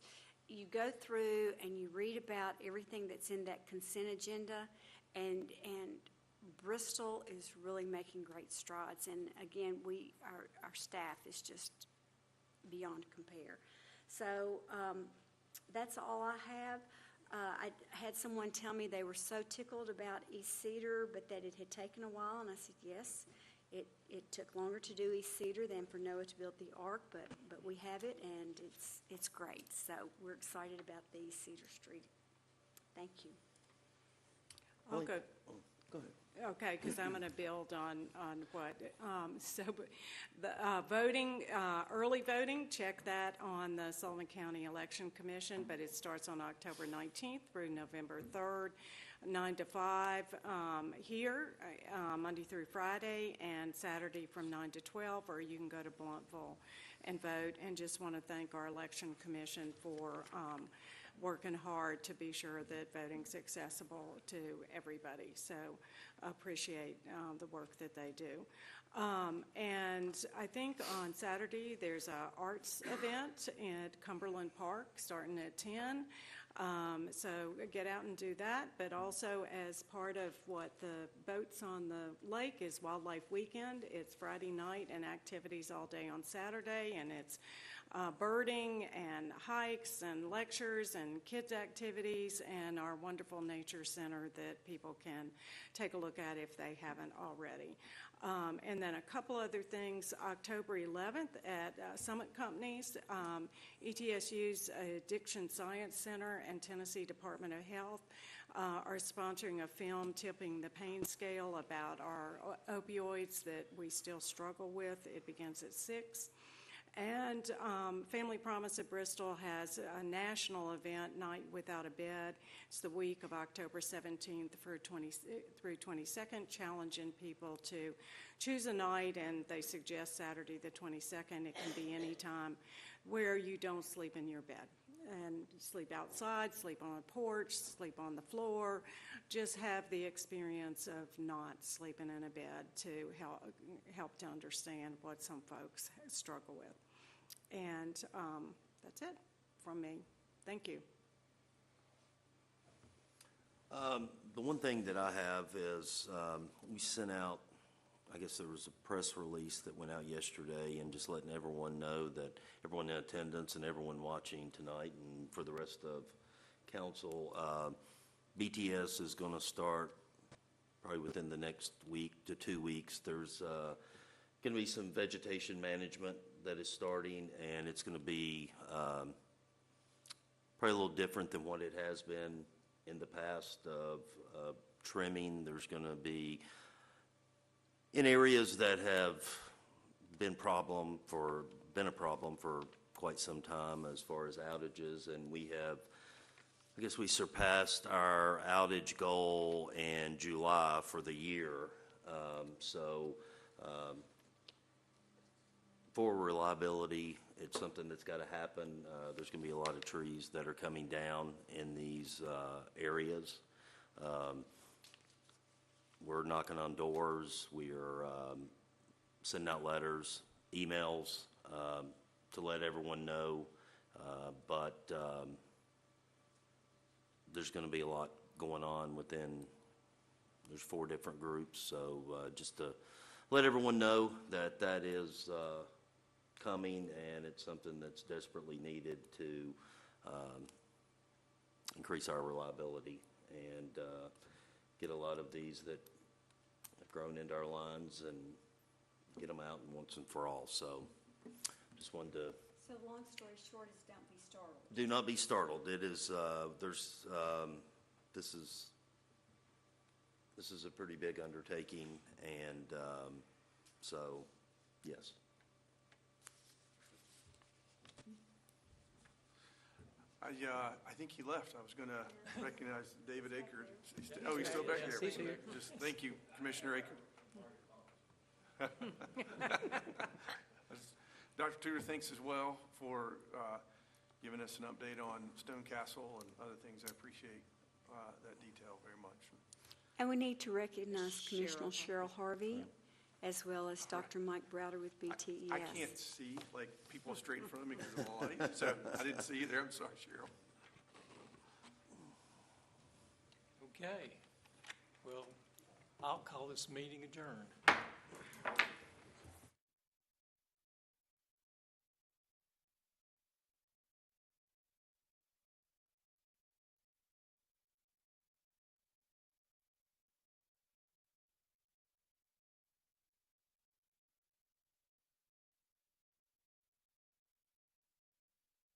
[SPEAKER 8] you go through and you read about everything that's in that consent agenda, and Bristol is really making great strides. And again, our staff is just beyond compare. So that's all I have. I had someone tell me they were so tickled about East Cedar, but that it had taken a while, and I said, yes, it took longer to do East Cedar than for Noah to build the ark, but we have it, and it's great. So we're excited about the East Cedar Street. Thank you.
[SPEAKER 12] I'll go.
[SPEAKER 10] Go ahead.
[SPEAKER 12] Okay, because I'm going to build on what, so the voting, early voting, check that on the Sullivan County Election Commission, but it starts on October 19th through November 3rd, 9 to 5 here, Monday through Friday, and Saturday from 9 to 12, or you can go to Blountville and vote. And just want to thank our Election Commission for working hard to be sure that voting's accessible to everybody. So appreciate the work that they do. And I think on Saturday there's a arts event at Cumberland Park starting at 10. So get out and do that, but also as part of what the boats on the lake is Wildlife Weekend. It's Friday night and activities all day on Saturday, and it's birding and hikes and lectures and kids activities and our wonderful nature center that people can take a look at if they haven't already. And then a couple other things. October 11th at Summit Companies, ETSU's Addiction Science Center and Tennessee Department of Health are sponsoring a film tipping the pain scale about our opioids that we still struggle with. It begins at 6. And Family Promise at Bristol has a national event, Night Without a Bed. It's the week of October 17th through 22nd, challenging people to choose a night, and they suggest Saturday the 22nd. It can be any time where you don't sleep in your bed. And sleep outside, sleep on a porch, sleep on the floor. Just have the experience of not sleeping in a bed to help to understand what some folks struggle with. And that's it from me. Thank you.
[SPEAKER 10] The one thing that I have is we sent out, I guess there was a press release that went out yesterday, and just letting everyone know that everyone in attendance and everyone watching tonight and for the rest of council, BTS is going to start probably within the next week to 2 weeks. There's going to be some vegetation management that is starting, and it's going to be probably a little different than what it has been in the past of trimming. There's going to be in areas that have been a problem for quite some time as far as outages, and I guess we surpassed our outage goal in July for the year. For reliability, it's something that's got to happen. There's going to be a lot of trees that are coming down in these areas. We're knocking on doors. We are sending out letters, emails to let everyone know. But there's going to be a lot going on there's 4 different groups. So just to let everyone know that that is coming, and it's something that's desperately needed to increase our reliability and get a lot of these that have grown into our lines and get them out once and for all. So just wanted to.
[SPEAKER 8] So long story short is don't be startled.
[SPEAKER 10] Do not be startled. It is, this is a pretty big undertaking, and so, yes.
[SPEAKER 4] I think he left. I was going to recognize David Aker. Oh, he's still back there.
[SPEAKER 6] He's here.
[SPEAKER 4] Just thank you, Commissioner Aker. Dr. Tudor, thanks as well for giving us an update on Stone Castle and other things. I appreciate that detail very much.
[SPEAKER 8] And we need to recognize Commissioner Cheryl Harvey, as well as Dr. Mike Browder with BTES.
[SPEAKER 4] I can't see, like, people straight in front of me because of the light, so I didn't see you there. I'm sorry, Cheryl.
[SPEAKER 1] Okay. Well, I'll call this meeting adjourned.